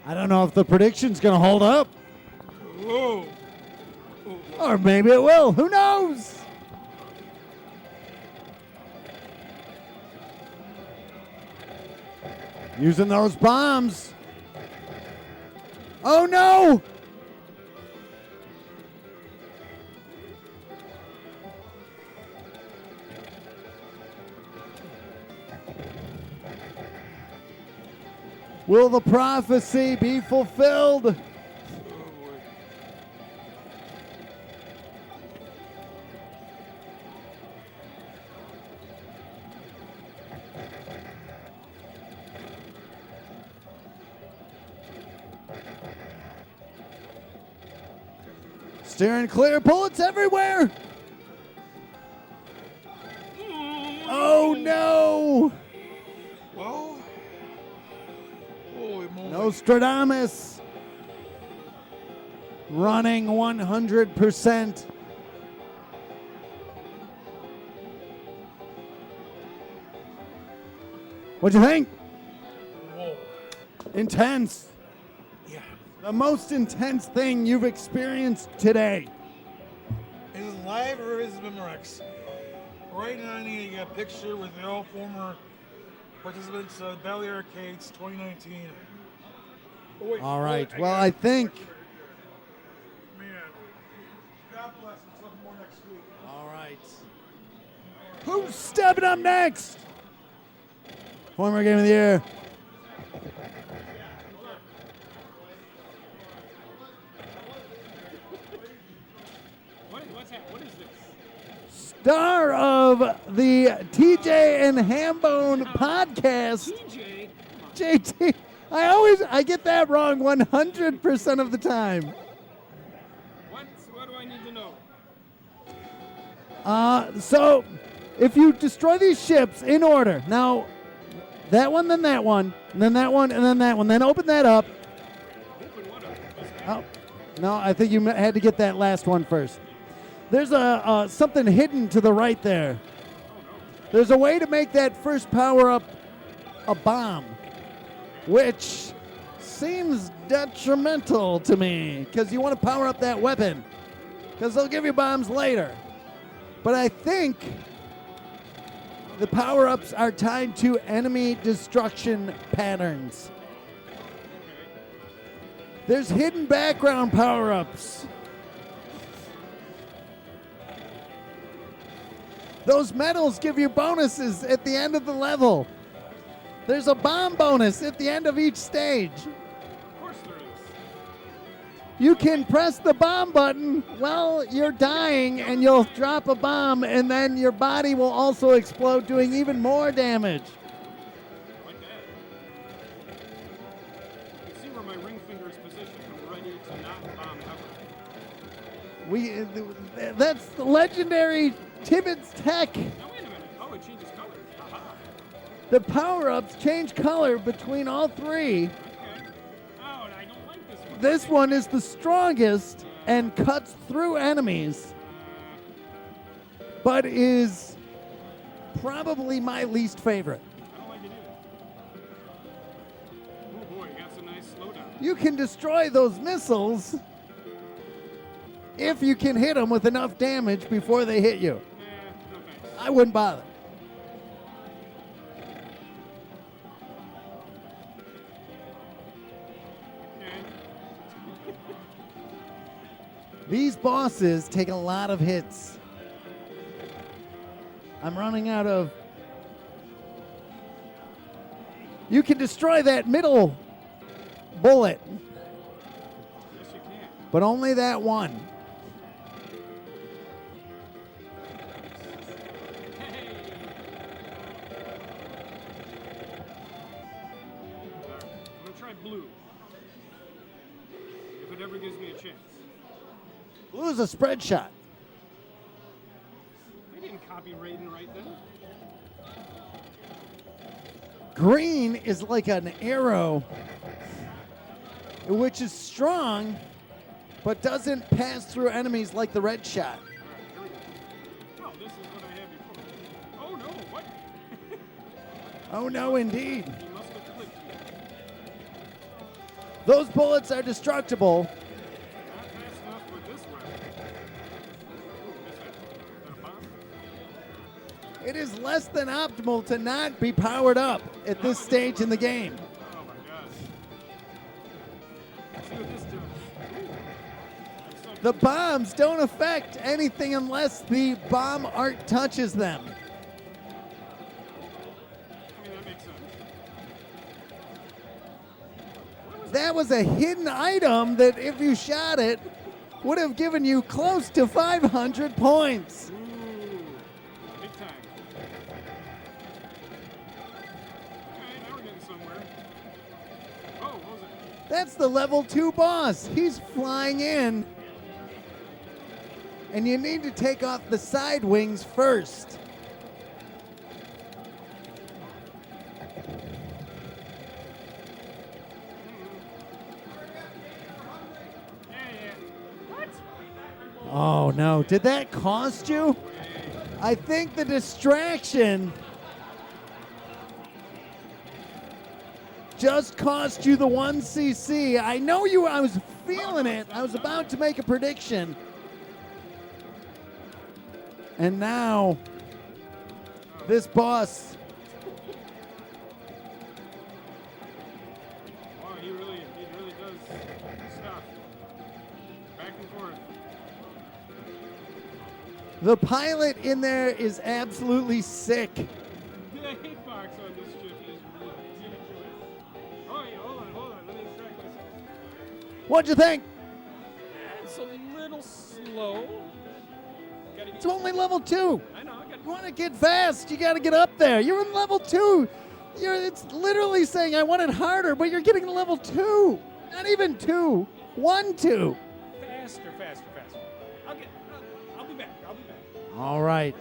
Speaker 1: I don't know if the prediction's going to hold up.
Speaker 3: Whoa.
Speaker 1: Or maybe it will. Who knows? Using those bombs. Oh no! Will the prophecy be fulfilled? Steering clear, bullets everywhere. Oh no!
Speaker 3: Well, holy moly.
Speaker 1: Nostradamus running 100%. What'd you think?
Speaker 3: Whoa.
Speaker 1: Intense.
Speaker 3: Yeah.
Speaker 1: The most intense thing you've experienced today.
Speaker 3: Is it live or is it Memorex? Right now, I need to get a picture with all former participants of Valley Arcades 2019. Oh, wait,
Speaker 1: All right.
Speaker 3: wait,
Speaker 1: Well,
Speaker 3: got
Speaker 1: I
Speaker 3: it.
Speaker 1: think.
Speaker 3: Man, God bless. We'll talk more next week.
Speaker 1: All right. Who's stepping up next? Former Game of the Year.
Speaker 8: What's that? What is this?
Speaker 1: Star of the TJ and Hambone podcast.
Speaker 8: TJ?
Speaker 1: JT. I get that wrong 100% of the time.
Speaker 8: What do I need to know?
Speaker 1: So if you destroy these ships in order, now that one, then that one, and then that one, and then that one, then open that up.
Speaker 8: Open what up?
Speaker 1: Oh, no, I think you had to get that last one first. There's a something hidden to the right there. There's a way to make that first power up a bomb, which seems detrimental to me because you want to power up that weapon because they'll give you bombs later. But I think the power-ups are tied to enemy destruction patterns. There's hidden background power-ups. Those medals give you bonuses at the end of the level. There's a bomb bonus at the end of each stage.
Speaker 8: Of course there is.
Speaker 1: You can press the bomb button while you're dying, and you'll drop a bomb, and then your body will also explode, doing even more damage.
Speaker 8: Like that. You can see where my ring finger is positioned. I'm ready to not bomb ever.
Speaker 1: That's the legendary Tibbetts tech.
Speaker 8: Now wait a minute. Oh, it changes colors. Aha.
Speaker 1: The power-ups change color between all three.
Speaker 8: Okay. Oh, and I don't like this one.
Speaker 1: This one is the strongest and cuts through enemies, but is probably my least favorite.
Speaker 8: I don't like it either. Oh boy, got some nice slowdown.
Speaker 1: You can destroy those missiles if you can hit them with enough damage before they hit you.
Speaker 8: No thanks.
Speaker 1: I wouldn't bother.
Speaker 8: Okay.
Speaker 1: These bosses take a lot of hits. I'm running out of... You can destroy that middle bullet,
Speaker 8: Yes, you can.
Speaker 1: but only that one.
Speaker 8: Hey. Alright, I'm gonna try blue. If it ever gives me a chance.
Speaker 1: Blue is a spread shot.
Speaker 8: I didn't copy Raiden right then.
Speaker 1: Green is like an arrow, which is strong, but doesn't pass through enemies like the red shot.
Speaker 8: Alright, here we go. Oh, this is what I had before. Oh no, what?
Speaker 1: Oh no, indeed.
Speaker 8: He must have clicked here.
Speaker 1: Those bullets are destructible.
Speaker 8: Not fast enough for this weapon. Ooh, what's that? Is that a bomb?
Speaker 1: It is less than optimal to not be powered up at this stage in the game.
Speaker 8: Oh my god. Let's see what this does. Ooh. Looks like
Speaker 1: The bombs don't affect anything unless the bomb art touches them.
Speaker 8: I mean, that makes sense.
Speaker 1: That was a hidden item that if you shot it would have given you close to 500 points.
Speaker 8: Ooh. Big time. Okay, now we're getting somewhere. Oh, what was it?
Speaker 1: That's the level 2 boss. He's flying in. And you need to take off the side wings first.
Speaker 8: Yeah, yeah. What?
Speaker 1: Oh no, did that cost you? I think the distraction just cost you the 1 CC. I know you, I was feeling it. I was about to make a prediction. And now, this boss,
Speaker 8: Oh, he really does stuff. Back and forth.
Speaker 1: the pilot in there is absolutely sick.
Speaker 8: The hitbox on this ship is ridiculous. Oh, yeah, hold on. Let me extract this.
Speaker 1: What'd you think?
Speaker 8: It's a little slow. Gotta get,
Speaker 1: It's only level 2.
Speaker 8: I know, I got
Speaker 1: You want to get fast, you got to get up there. You're in level 2. It's literally saying I want it harder, but you're getting to level 2. Not even 2. 1, 2.
Speaker 8: faster. I'll be back.
Speaker 1: All right,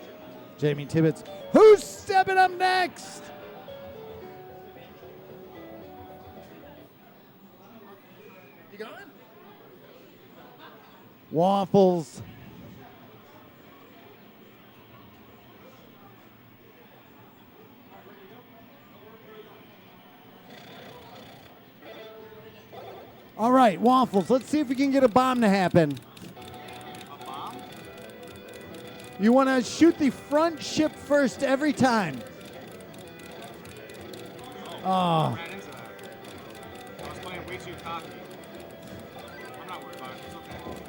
Speaker 1: Jamie Tibbetts. Who's stepping up next? You going? Waffles. All right, Waffles, let's see if we can get a bomb to happen.
Speaker 6: A bomb?
Speaker 1: You want to shoot the front ship first every time. Oh,
Speaker 6: Ran into that. I was playing way too cocky. I'm not worried about it. It's okay.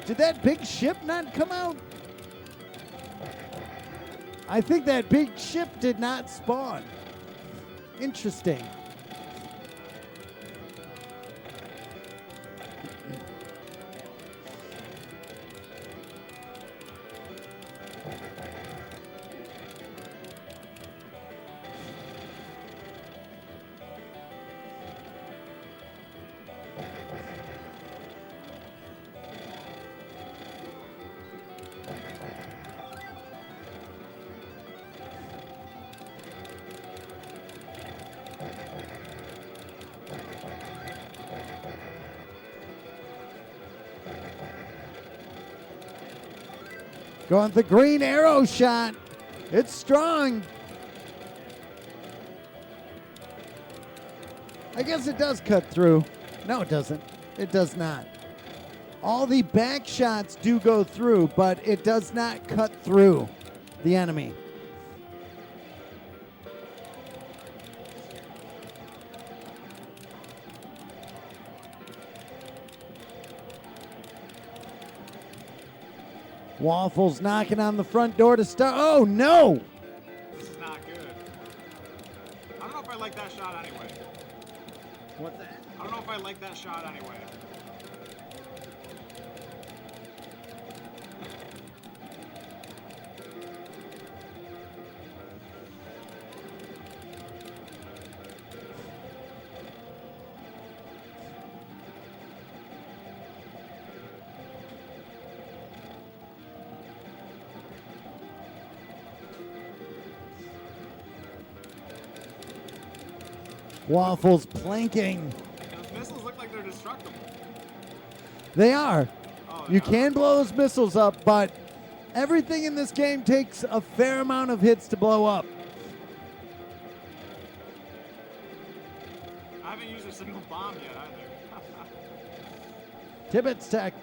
Speaker 1: Did that big ship not come out? I think that big ship did not spawn. Interesting. Going the green arrow shot. It's strong. I guess it does cut through. No, it doesn't. It does not. All the back shots do go through, but it does not cut through the enemy. Waffles knocking on the front door to start. Oh, no!
Speaker 4: This is not good. I don't know if I like that shot anyway.
Speaker 1: What's that?
Speaker 4: I don't know if I like that shot anyway.
Speaker 1: Waffles planking.
Speaker 4: Those missiles look like they're destructible.
Speaker 1: They are.
Speaker 4: Oh,
Speaker 1: You can blow those missiles up, but everything in this game takes a fair amount of hits to blow up.
Speaker 4: I haven't used a single bomb yet either.
Speaker 1: Tibbetts tech.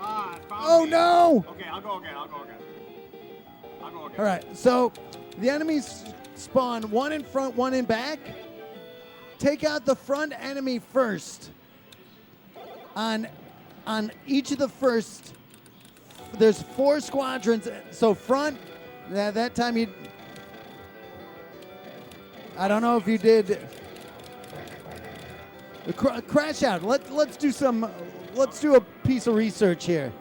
Speaker 4: It found
Speaker 1: Oh,
Speaker 4: me.
Speaker 1: no!
Speaker 4: Okay, I'll go again.
Speaker 1: All right, so the enemies spawn one in front, one in back. Take out the front enemy first. On each of the first, there's 4 squadrons. So front, that time you. I don't know if you did. Crash out. Let's do some. Let's do a piece of research here.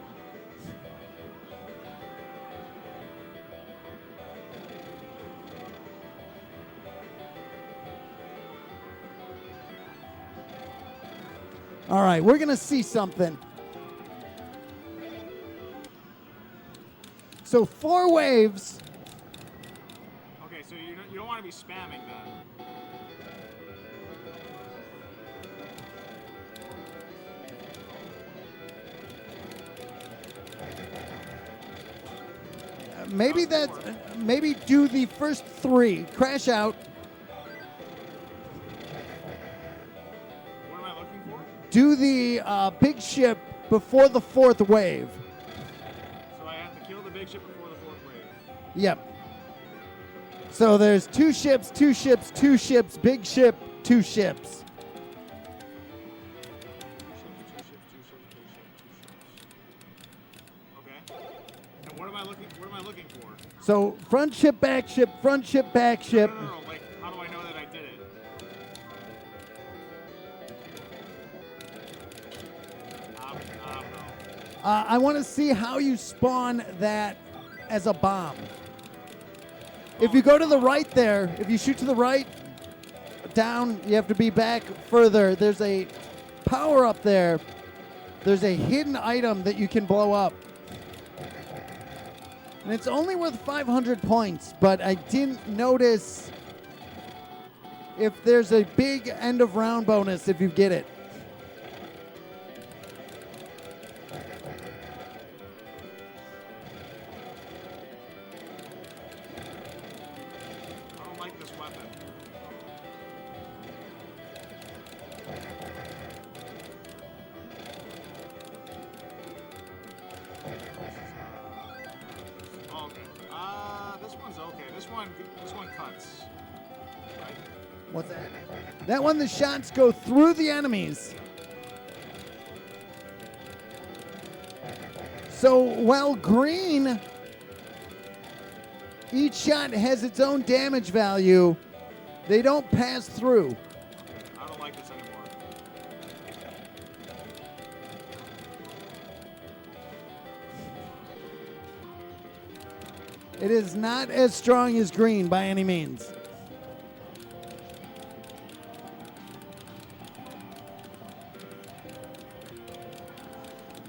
Speaker 1: All right, we're going to see something. So 4 waves.
Speaker 4: Okay, so you don't want to be spamming then.
Speaker 1: Maybe do the first 3. Crash out.
Speaker 4: What am I looking for?
Speaker 1: Do the big ship before the 4th wave.
Speaker 4: So I have to kill the big ship before the 4th wave.
Speaker 1: Yep. So there's 2 ships, 2 ships, 2 ships, big ship, 2 ships.
Speaker 4: Okay. And what am I looking for?
Speaker 1: So front ship, back ship, front ship, back ship.
Speaker 4: No. Like, how do I know that I did it? I don't know.
Speaker 1: I want to see how you spawn that as a bomb. If you go to the right there, if you shoot to the right, down, you have to be back further. There's a power up there. There's a hidden item that you can blow up. And it's only worth 500 points, but I didn't notice if there's a big end of round bonus if you get it.
Speaker 4: I don't like this weapon. Oh, okay. This one's okay. This one cuts. Right?
Speaker 1: What's that? That one, the shots go through the enemies. So while green, each shot has its own damage value, they don't pass through.
Speaker 4: I don't like this anymore.
Speaker 1: It is not as strong as green by any means.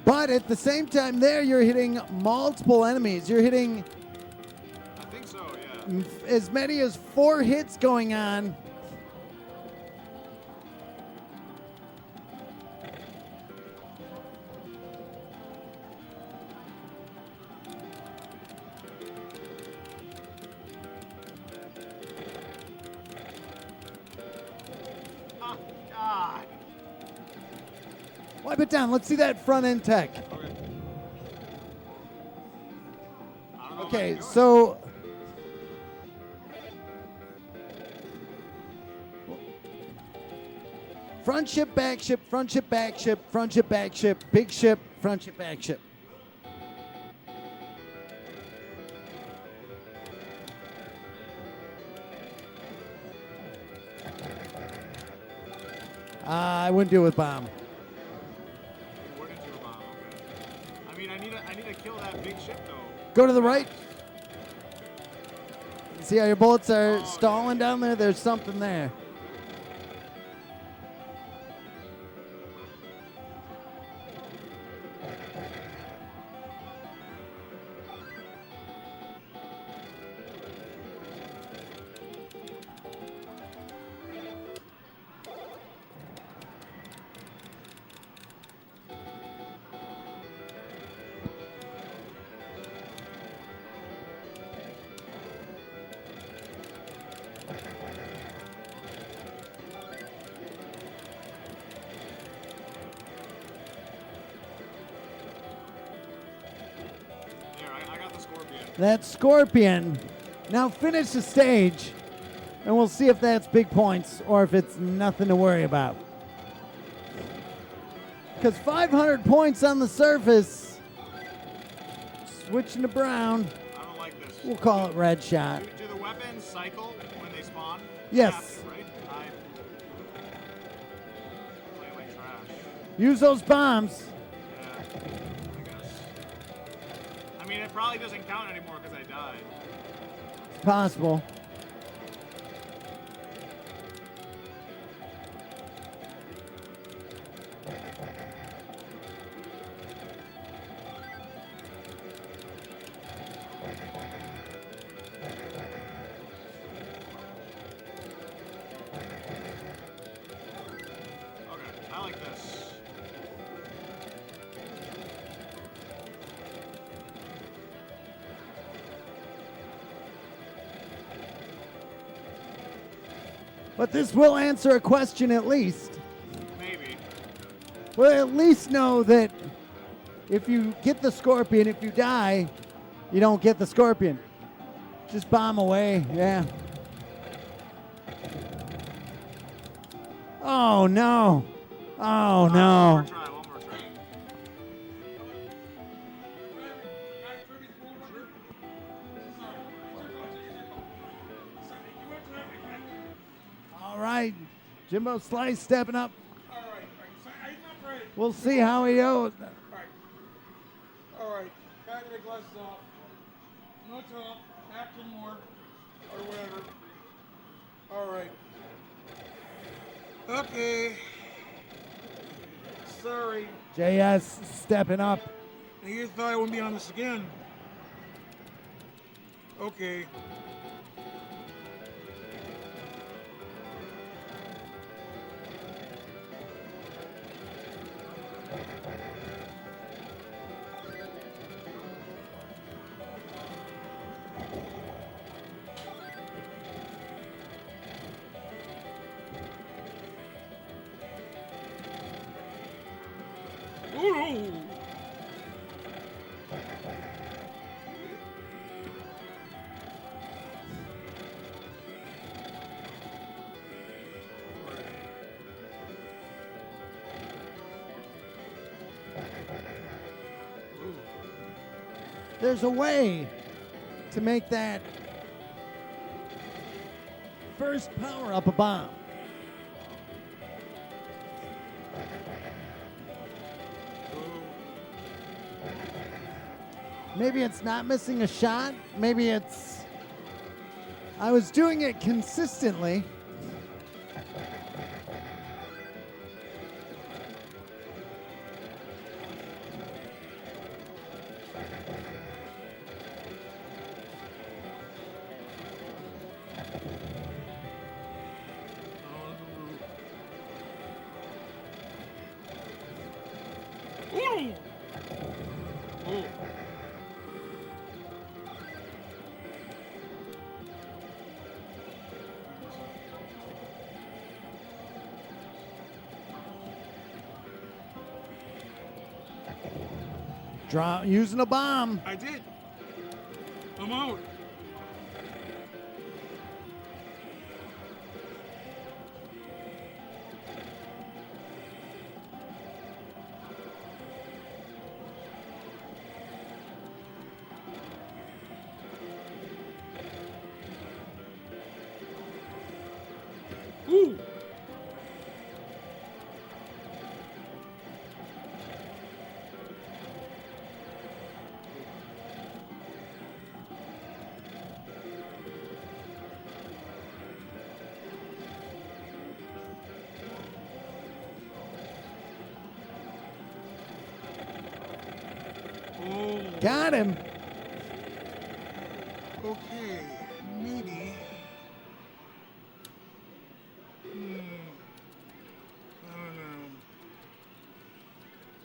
Speaker 1: But at the same time there, you're hitting multiple enemies. You're hitting
Speaker 4: I think so, yeah.
Speaker 1: as many as 4 hits going on.
Speaker 4: Oh, God.
Speaker 1: Wipe it down. Let's see that front end tech.
Speaker 4: Okay. I don't know if I
Speaker 1: Okay,
Speaker 4: can do it.
Speaker 1: so front ship, back ship, front ship, back ship, front ship, back ship, big ship, front ship, back ship. I wouldn't do it with bomb.
Speaker 4: Where did you bomb? Okay. I mean, I need to kill that big ship though.
Speaker 1: Go to the right. See how your bullets are
Speaker 4: Oh,
Speaker 1: stalling down there? There's something there.
Speaker 4: There, I got the scorpion.
Speaker 1: That scorpion. Now finish the stage, and we'll see if that's big points or if it's nothing to worry about. Because 500 points on the surface. Switching to brown.
Speaker 4: I don't like this.
Speaker 1: We'll call it red shot.
Speaker 4: Do the weapons cycle when they spawn?
Speaker 1: Yes.
Speaker 4: Have to, right? I'm playing like trash.
Speaker 1: Use those bombs.
Speaker 4: Yeah, I guess. I mean, it probably doesn't count anymore because I died.
Speaker 1: It's possible.
Speaker 4: Okay, I like this.
Speaker 1: But this will answer a question at least.
Speaker 4: Maybe.
Speaker 1: We'll at least know that if you get the scorpion, if you die, you don't get the scorpion. Just bomb away, yeah. Oh no. Oh
Speaker 4: One
Speaker 1: no.
Speaker 4: more try, one more try.
Speaker 1: All right. Jimbo Slice stepping up.
Speaker 3: All right. So I'm not ready.
Speaker 1: We'll see how he goes.
Speaker 3: All right. Gotta get my glasses off. No top. Half to more. Or whatever. All right. Okay. Sorry.
Speaker 1: JS stepping up.
Speaker 3: You thought I wouldn't be on this again. Okay. Ooh.
Speaker 1: there's a way to make that first power up a bomb. Maybe it's not missing a shot. Maybe it's... I was doing it consistently.
Speaker 3: Ooh. Ooh.
Speaker 1: Using a bomb.
Speaker 3: I did. I'm out. Ooh. Oh.
Speaker 1: Got him.
Speaker 3: Okay, maybe. I don't know.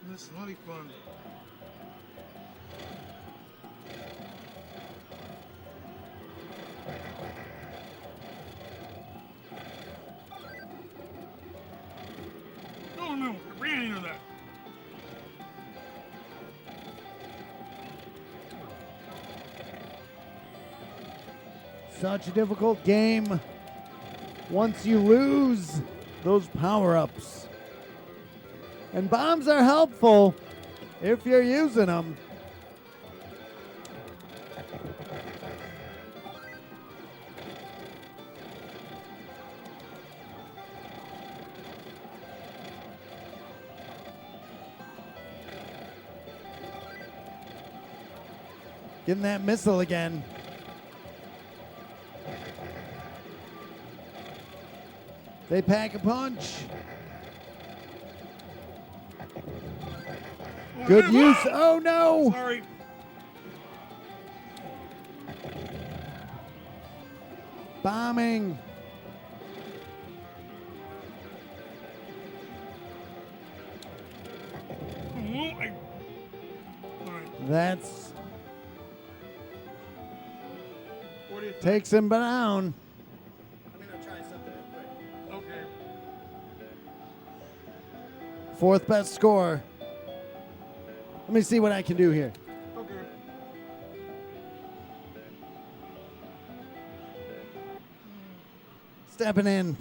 Speaker 3: This is not fun. Oh no, I ran into that.
Speaker 1: Such a difficult game once you lose those power-ups. And bombs are helpful if you're using them. Getting that missile again. They pack a punch. Good use. Oh no!
Speaker 3: Sorry.
Speaker 1: Bombing.
Speaker 3: Oh, all right.
Speaker 1: That's
Speaker 3: What do you think?
Speaker 1: takes him down.
Speaker 5: I'm gonna try something real quick.
Speaker 3: Okay.
Speaker 1: Fourth best score. Let me see what I can do here.
Speaker 3: Okay.
Speaker 1: Stepping in.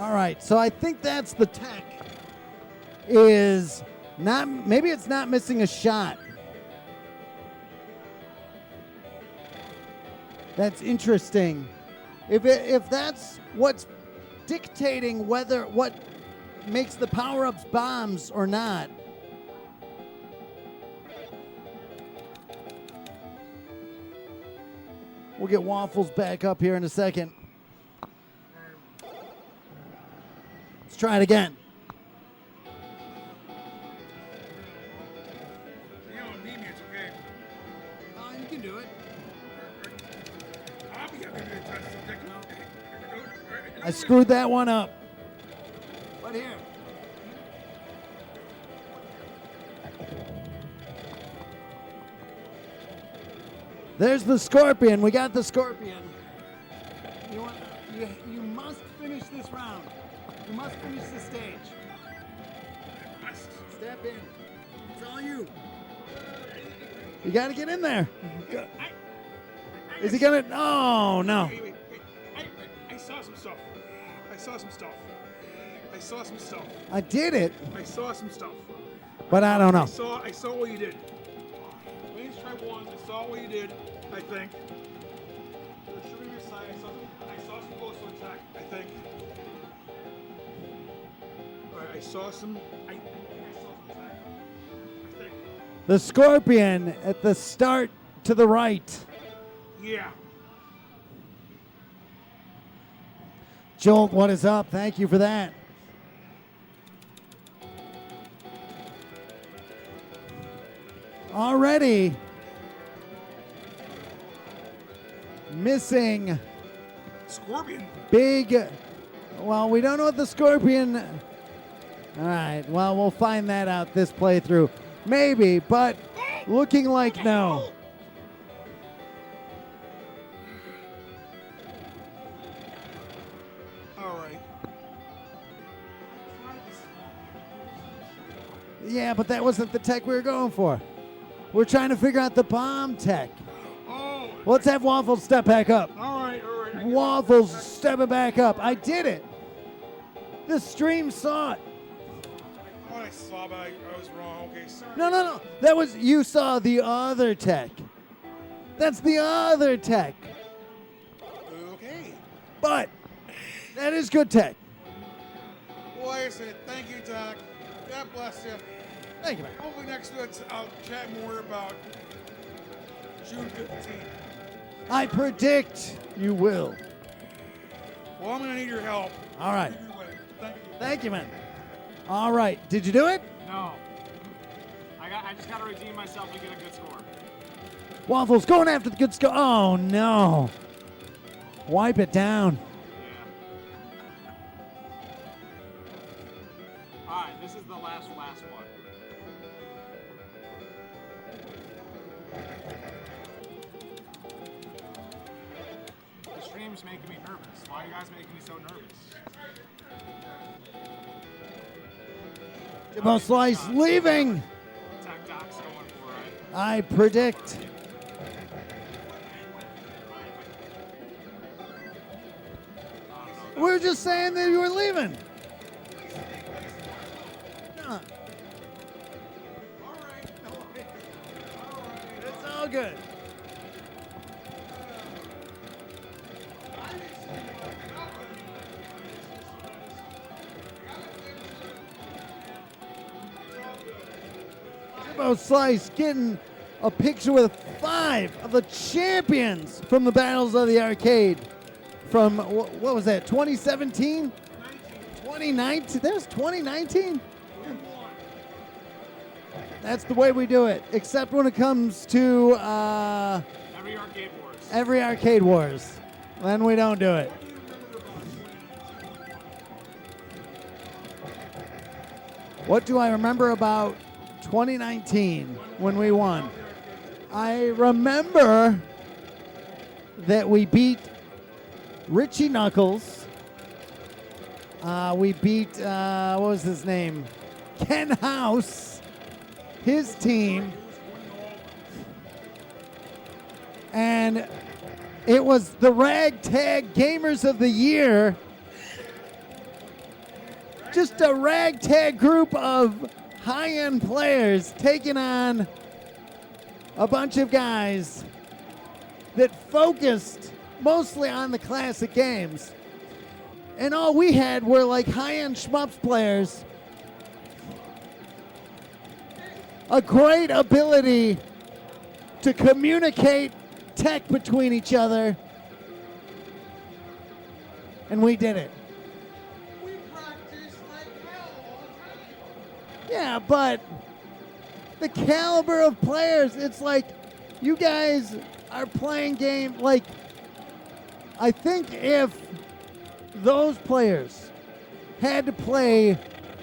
Speaker 1: All right, so I think that's the tech. Is not, maybe it's not missing a shot. That's interesting. If that's what's dictating whether what makes the power-ups bombs or not. We'll get Waffles back up here in a second. Let's try it again.
Speaker 3: You don't need me, it's okay.
Speaker 1: You can do it.
Speaker 3: I'll be happy to touch something.
Speaker 1: I screwed that one up. But here. There's the scorpion. We got the scorpion. You must finish this round. You must finish the stage. Step in. It's all you. You got to get in there.
Speaker 3: I
Speaker 1: Is he going to? Oh, no.
Speaker 3: Wait. I saw some stuff. I saw some stuff.
Speaker 1: I did it,
Speaker 3: I saw some stuff.
Speaker 1: but I don't know.
Speaker 3: I saw what you did. Lanes try ones. I saw what you did. I think. The shooting your side. I saw some close attack. I think. All right. I saw some. I think I saw some attack. I think.
Speaker 1: The Scorpion at the start to the right.
Speaker 3: Yeah.
Speaker 1: Jolt, what is up? Thank you for that. Already missing
Speaker 3: Scorpion.
Speaker 1: big. Well, we don't know what the Scorpion. All right. Well, we'll find that out this playthrough. Maybe, but looking like no.
Speaker 3: All right.
Speaker 1: Yeah, but that wasn't the tech we were going for. We're trying to figure out the bomb tech.
Speaker 3: Oh.
Speaker 1: Let's have Waffles step back up.
Speaker 3: All right. I get it.
Speaker 1: Waffles stepping back up. I did it. The stream saw it.
Speaker 3: I thought I saw, but I was wrong. Okay, sorry.
Speaker 1: No. That was, you saw the other tech. That's the other tech.
Speaker 3: Okay.
Speaker 1: But that is good tech.
Speaker 3: Well, like I said, thank you, Doc. God bless you.
Speaker 1: Thank you, man.
Speaker 3: Hopefully next week I'll chat more about June 15th.
Speaker 1: I predict you will.
Speaker 3: Well, I'm going to need your help.
Speaker 1: All right.
Speaker 3: Either way. Thank you.
Speaker 1: Thank you, man. All right. Did you do it?
Speaker 4: No. I just got to redeem myself and get a good score.
Speaker 1: Waffles going after the good score. Oh, no. Wipe it down.
Speaker 4: Yeah. All right, this is the last one. The stream's making me nervous. Why are you guys making me so nervous?
Speaker 1: Jimbo Slice leaving.
Speaker 4: Tech Doc's going for it.
Speaker 1: I predict. We were just saying that you were leaving. No. It's all good. Jimbo Slice getting a picture with 5 of the champions from the Battles of the Arcade. From, what was that, 2017? 2019? That was 2019? That's the way we do it, except when it comes to
Speaker 4: Every Arcade Wars.
Speaker 1: Then we don't do it. What do I remember about 2019 when we won? I remember that we beat Richie Knuckles. We beat, what was his name? Ken House, his team. And it was the Ragtag Gamers of the Year. Just a ragtag group of high-end players taking on a bunch of guys that focused mostly on the classic games. And all we had were like high-end shmups players. A great ability to communicate tech between each other. And we did it.
Speaker 3: We practice like hell all the time.
Speaker 1: Yeah, but the caliber of players, it's like you guys are playing game like I think if those players had to play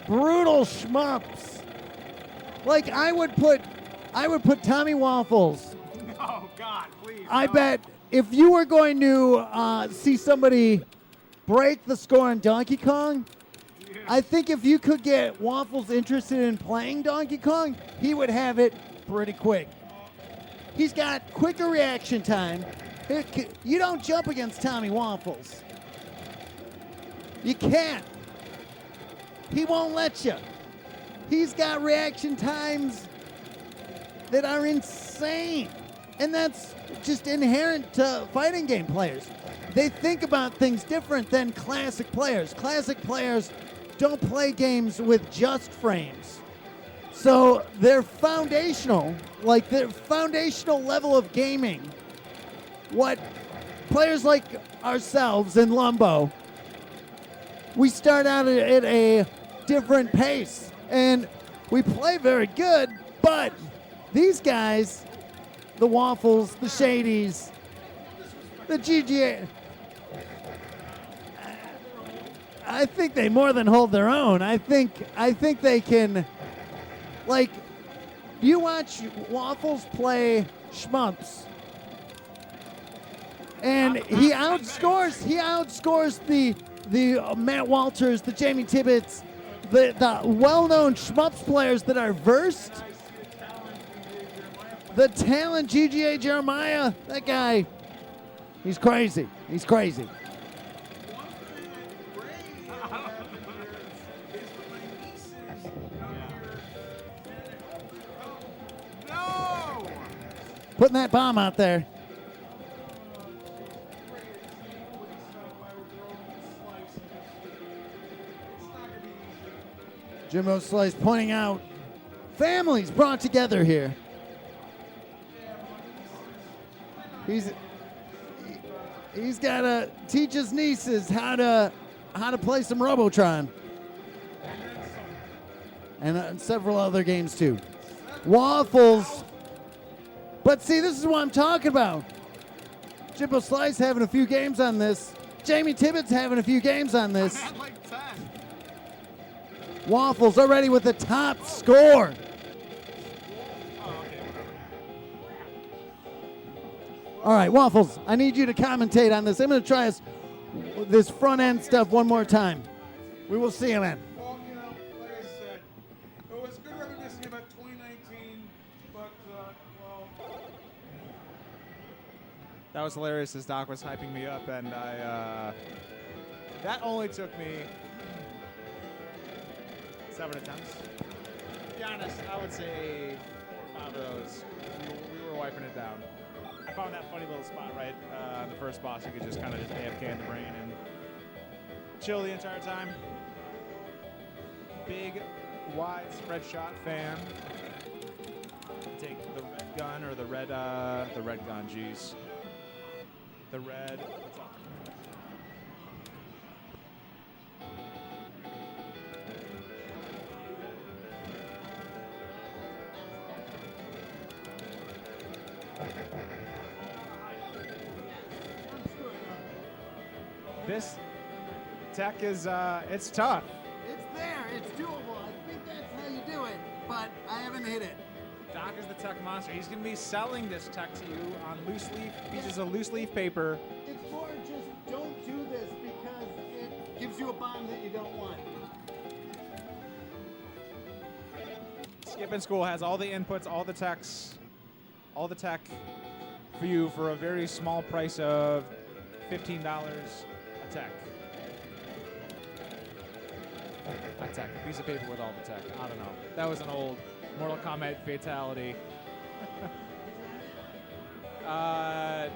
Speaker 1: brutal shmups, like I would put Tommy Waffles.
Speaker 4: Oh God, please.
Speaker 1: I
Speaker 4: no.
Speaker 1: bet if you were going to see somebody break the score on Donkey Kong,
Speaker 4: Yeah.
Speaker 1: I think if you could get Waffles interested in playing Donkey Kong, he would have it pretty quick. He's got quicker reaction time. You don't jump against Tommy Waffles. You can't. He won't let you. He's got reaction times that are insane. And that's just inherent to fighting game players. They think about things different than classic players. Classic players don't play games with just frames. So their foundational level of gaming, what players like ourselves in Lumbo, we start out at a different pace. And we play very good, but these guys, the Waffles, the Shadies, the GGA, I think they more than hold their own. I think they can, like, you watch Waffles play Schmumps, and he outscores the Matt Walters, the Jamie Tibbetts, the well-known Schmumps players that are versed. The talent GGA Jeremiah, that guy, he's crazy. He's crazy. Putting that bomb out there. Jimbo Slice pointing out families brought together here. He's got to teach his nieces how to play some Robotron, and several other games too. Waffles. But see, this is what I'm talking about. Jimbo Slice having a few games on this. Jamie Tibbetts having a few games on this.
Speaker 4: I had like 10.
Speaker 1: Waffles already with the top score. All right, Waffles, I need you to commentate on this. I'm going to try this front end stuff one more time. We will see you, man.
Speaker 3: Well, you know, like I said, it was good reminiscing about 2019, but, well,
Speaker 4: That was hilarious as Doc was hyping me up, and that only took me 7 attempts. To be honest, I would say 4 or 5 of those, we were wiping it down. I found that funny little spot right on the first boss. You could just kind of just AFK in the brain and chill the entire time. Big, wide spread shot fan. Take the red gun or the red gun, jeez. The red, what's up? This tech is, it's tough.
Speaker 1: It's there. It's doable. I think that's how you do it, but I haven't hit it.
Speaker 4: Doc is the tech monster. He's going to be selling this tech to you on loose leaf pieces of loose leaf paper.
Speaker 1: It's more just don't do this because it gives you a bomb that you don't want.
Speaker 4: Skipping School has all the inputs, all the tech for you for a very small price of $15 a tech. A tech, a piece of paper with all the tech. I don't know. That was an old Mortal Kombat fatality. Yeah,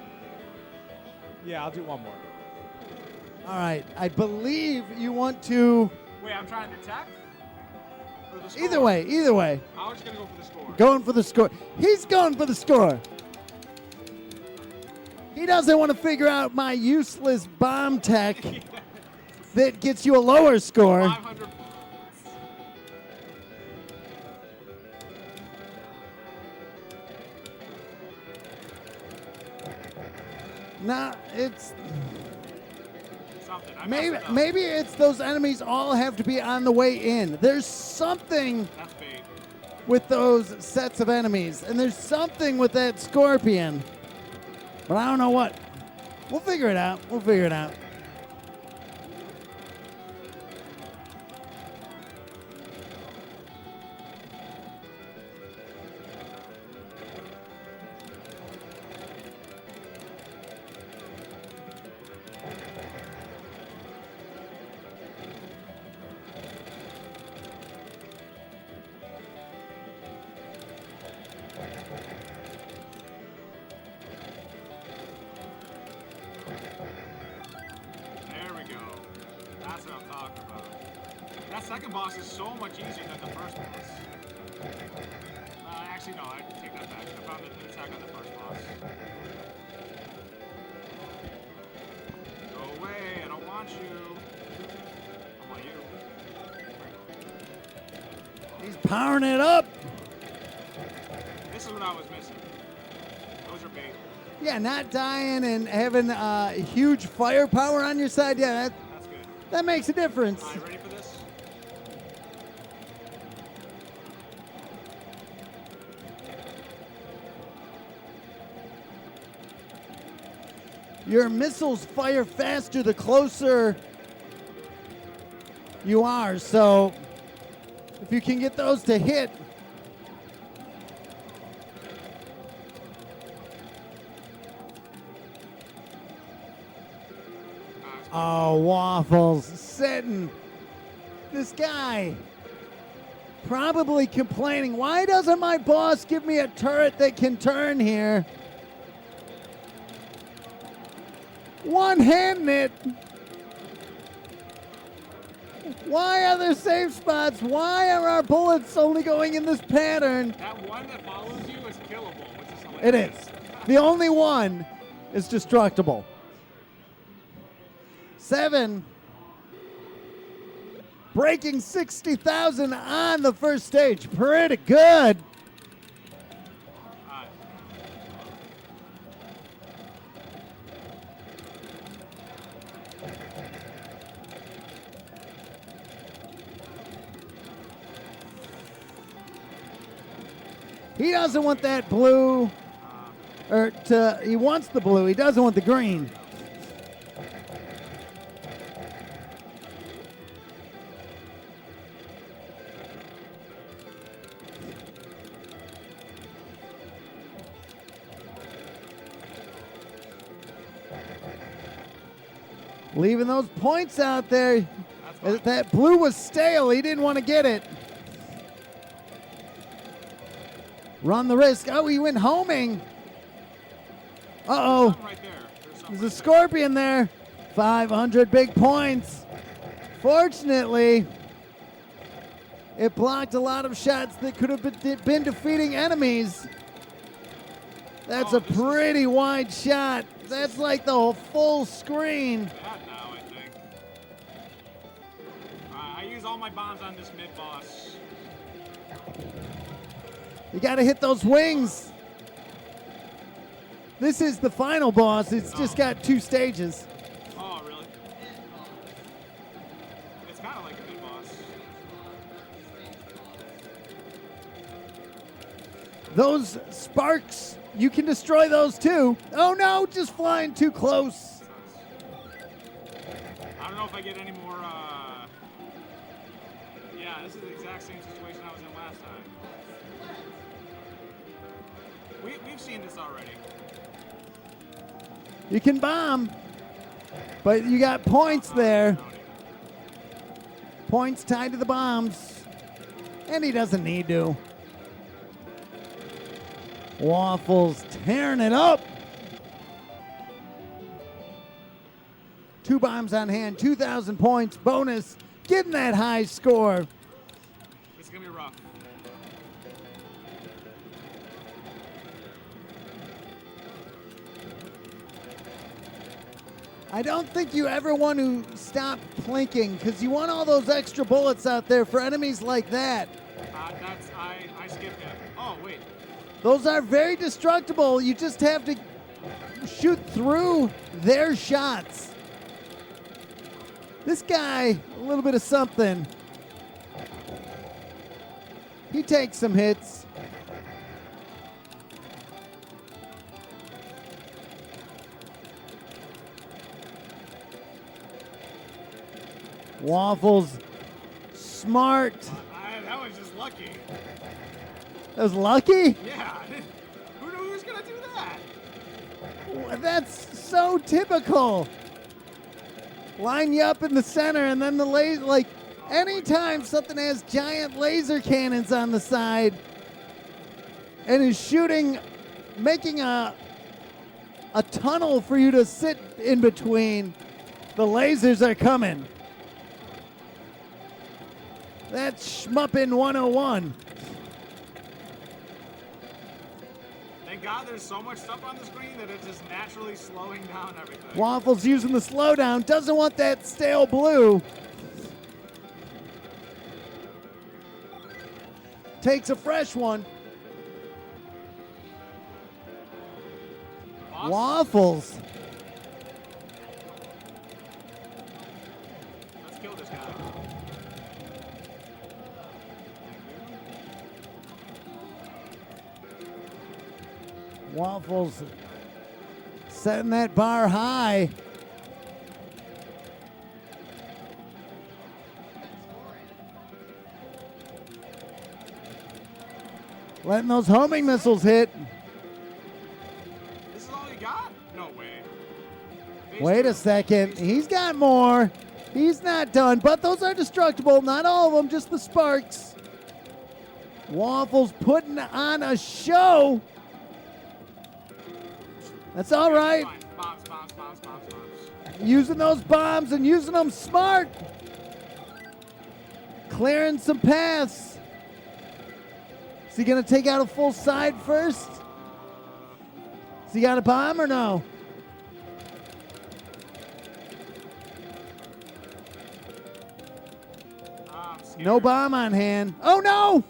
Speaker 4: I'll do one more.
Speaker 1: All right. I believe you want to.
Speaker 4: Wait, I'm trying the tech? Or the score?
Speaker 1: Either way.
Speaker 4: I was going to go for the score.
Speaker 1: Going for the score. He's going for the score. He doesn't want to figure out my useless bomb tech that gets you a lower score.
Speaker 4: 500 points.
Speaker 1: Nah, it's
Speaker 4: Something. I messed it up.
Speaker 1: maybe it's those enemies all have to be on the way in. There's something
Speaker 4: That's bait.
Speaker 1: with those sets of enemies, and there's something with that scorpion, but I don't know what. We'll figure it out.
Speaker 4: There we go. That's what I'm talking about. That second boss is so much easier than the first boss. Actually, no, I take that back. I found the attack on the first boss. Go away, I don't want you. I want you.
Speaker 1: He's powering it up.
Speaker 4: This is what I was missing. Those are big.
Speaker 1: Yeah, not dying and having huge firepower on your side. Yeah,
Speaker 4: That's good.
Speaker 1: that makes a difference.
Speaker 4: Alright, ready for this?
Speaker 1: Your missiles fire faster the closer you are. So if you can get those to hit. Oh, Waffles sitting. This guy probably complaining, why doesn't my boss give me a turret that can turn here? One-handing it. Why are there safe spots? Why are our bullets only going in this pattern?
Speaker 4: That one that follows you is killable, which is hilarious.
Speaker 1: It is. The only one is destructible. 7. Breaking 60,000 on the first stage. Pretty good. He doesn't want that blue, he wants the blue. He doesn't want the green. Leaving those points out there. That blue was stale. He didn't want to get it. Run the risk. Oh, he went homing. Uh-oh.
Speaker 4: Right there.
Speaker 1: There's a scorpion there. 500 big points. Fortunately, it blocked a lot of shots that could have been defeating enemies. That's a pretty wide shot. That's like the full screen.
Speaker 4: That now, I think. I use all my bombs on this mid-boss.
Speaker 1: You got to hit those wings. This is the final boss. It's just got 2 stages.
Speaker 4: Oh, really? It's kind of like a mid-boss.
Speaker 1: Those sparks, you can destroy those too. Oh no, just flying too close.
Speaker 4: I don't know if I get any more, yeah, this is the exact same situation I was in last time. We've seen this already.
Speaker 1: You can bomb, but you got points there. Points tied to the bombs. And he doesn't need to. Waffles tearing it up. 2 bombs on hand, 2,000 points, bonus, getting that high score.
Speaker 4: This is going to be rough.
Speaker 1: I don't think you ever want to stop plinking because you want all those extra bullets out there for enemies like that.
Speaker 4: I skipped him. Oh, wait.
Speaker 1: Those are very destructible. You just have to shoot through their shots. This guy, a little bit of something. He takes some hits. Waffles, smart.
Speaker 4: That was just lucky.
Speaker 1: That was lucky?
Speaker 4: Yeah. Who knew he was going to do that?
Speaker 1: That's so typical. Line you up in the center and then the laser, like anytime something has giant laser cannons on the side and is shooting, making a a tunnel for you to sit in between. The lasers are coming. That's Shmuppin' 101.
Speaker 4: Thank God there's so much stuff on the screen that it's just naturally slowing down everything.
Speaker 1: Waffles using the slowdown. Doesn't want that stale blue. Takes a fresh one. Waffles.
Speaker 4: Let's kill this guy.
Speaker 1: Waffles setting that bar high. Letting those homing missiles hit.
Speaker 4: This is all you got? No way.
Speaker 1: Wait a second. He's got more. He's not done, but those are destructible. Not all of them, just the sparks. Waffles putting on a show. That's all right.
Speaker 4: Bombs, bombs, bombs, bombs, bombs.
Speaker 1: Using those bombs and using them smart. Clearing some paths. Is he going to take out a full side first? Has he got a bomb or no?
Speaker 4: I'm scared.
Speaker 1: No bomb on hand. Oh no!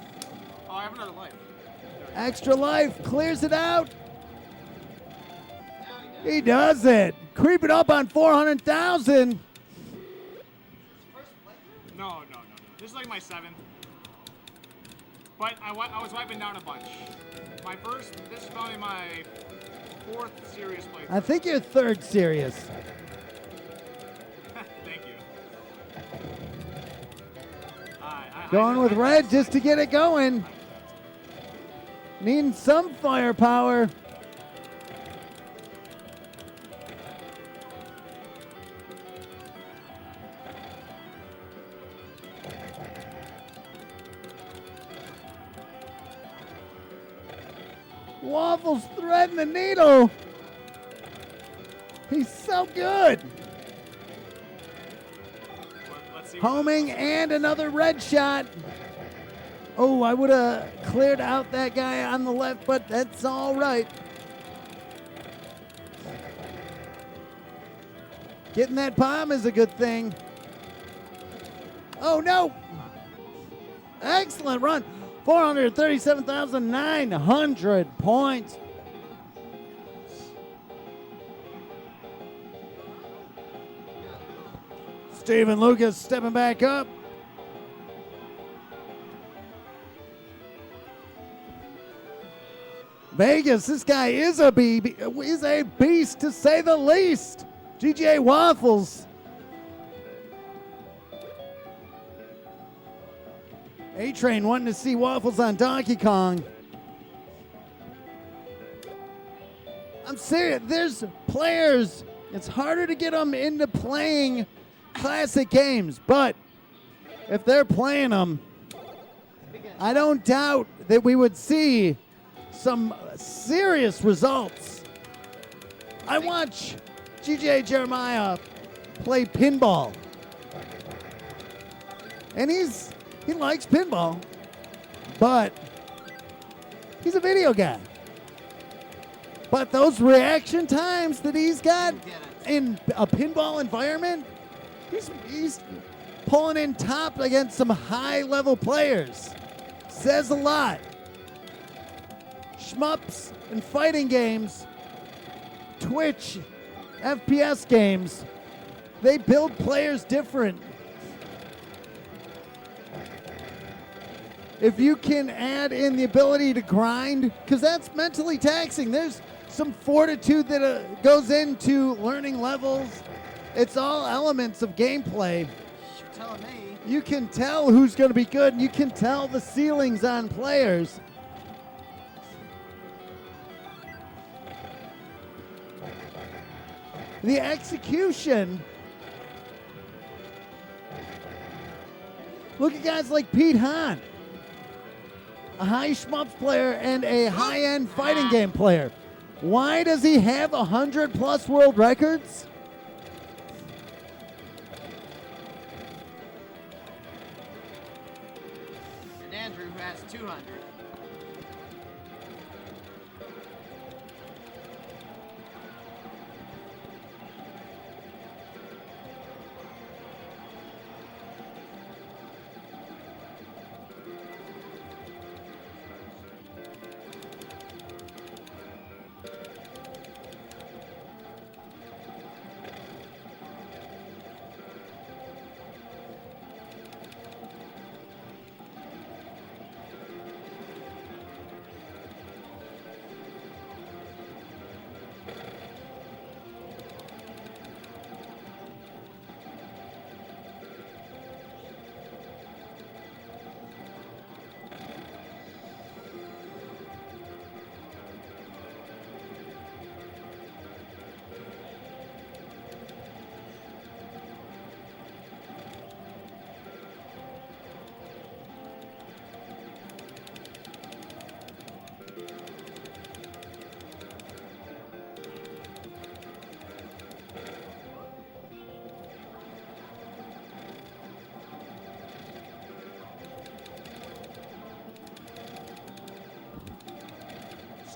Speaker 4: Oh, I have another life.
Speaker 1: Extra life clears it out. He does it. Creeping up on 400,000.
Speaker 4: No. This is like my 7th. But I was wiping down a bunch. This is probably my 4th serious playthrough.
Speaker 1: I think you're third serious.
Speaker 4: Thank you.
Speaker 1: Going with red just to get it going. Needing some firepower. Waffles threading the needle. He's so good.
Speaker 4: Let's see.
Speaker 1: Homing and another red shot. Oh, I would have cleared out that guy on the left, but that's all right. Getting that bomb is a good thing. Oh, no. Excellent run. 437,900 points. Steven Lucas stepping back up. Vegas, this guy is a beast to say the least. GGA Waffles. A-Train wanting to see Waffles on Donkey Kong. I'm serious. There's players. It's harder to get them into playing classic games, but if they're playing them, I don't doubt that we would see some serious results. I watch GJ Jeremiah play pinball, and he likes pinball, but he's a video guy. But those reaction times that he's got in a pinball environment, he's pulling in top against some high-level players. Says a lot. Shmups and fighting games, Twitch, FPS games, they build players different. If you can add in the ability to grind, because that's mentally taxing. There's some fortitude that goes into learning levels. It's all elements of gameplay.
Speaker 7: You're telling me.
Speaker 1: You can tell who's going to be good, and you can tell the ceilings on players. The execution. Look at guys like Pete Hahn, a high shmups player and a high-end fighting game player. Why does he have 100+ world records?
Speaker 7: And Andrew, who has 200.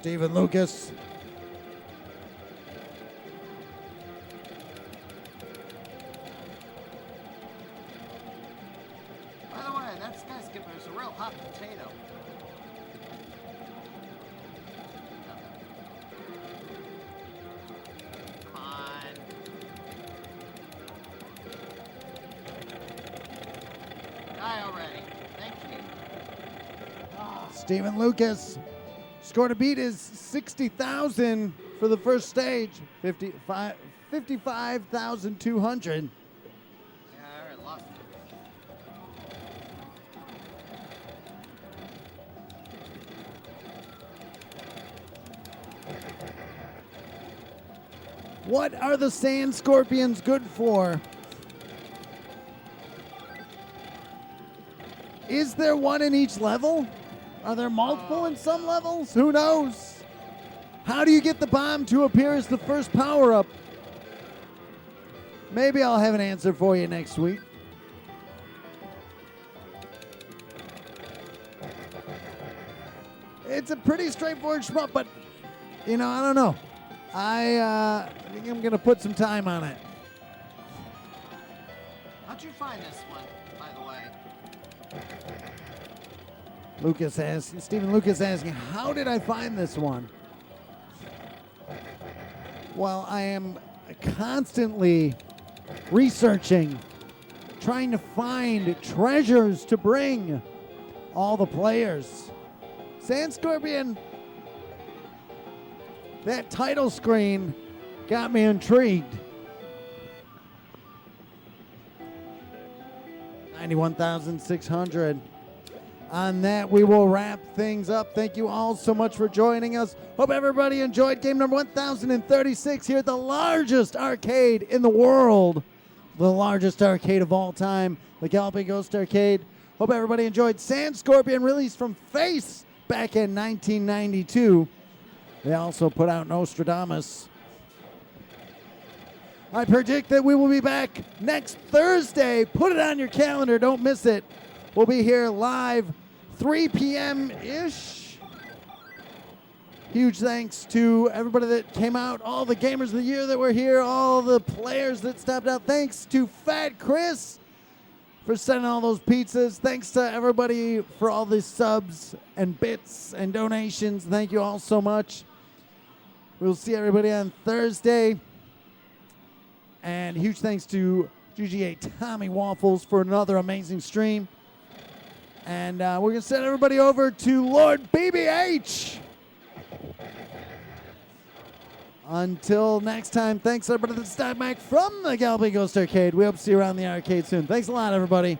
Speaker 1: Stephen Lucas.
Speaker 7: By the way, that Sky Skipper is a real hot potato. Come on. Die already. Thank you.
Speaker 1: Stephen Lucas. Score to beat is 60,000 for the first stage. 55,200.
Speaker 7: Yeah, I already lost it.
Speaker 1: What are the Sand Scorpions good for? Is there one in each level? Are there multiple in some levels? Who knows? How do you get the bomb to appear as the first power-up? Maybe I'll have an answer for you next week. It's a pretty straightforward shmup, but, you know, I don't know. I think I'm going to put some time on it.
Speaker 7: How'd you find this one, by the way?
Speaker 1: Stephen Lucas asking, how did I find this one? Well, I am constantly researching, trying to find treasures to bring all the players. Sand Scorpion, that title screen got me intrigued. 91,600. On that, we will wrap things up. Thank you all so much for joining us. Hope everybody enjoyed game number 1036 here at the largest arcade in the world. The largest arcade of all time, the Galloping Ghost Arcade. Hope everybody enjoyed Sand Scorpion, released from Face back in 1992. They also put out Nostradamus. I predict that we will be back next Thursday. Put it on your calendar. Don't miss it. We'll be here live 3 p.m.-ish. Huge thanks to everybody that came out, all the gamers of the year that were here, all the players that stopped out. Thanks to Fat Chris for sending all those pizzas. Thanks to everybody for all the subs and bits and donations. Thank you all so much. We'll see everybody on Thursday. And huge thanks to GGA Tommy Waffles for another amazing stream. And we're going to send everybody over to Lord BBH. Until next time, thanks everybody that's stopped back from the Galloping Ghost Arcade. We hope to see you around the arcade soon. Thanks a lot, everybody.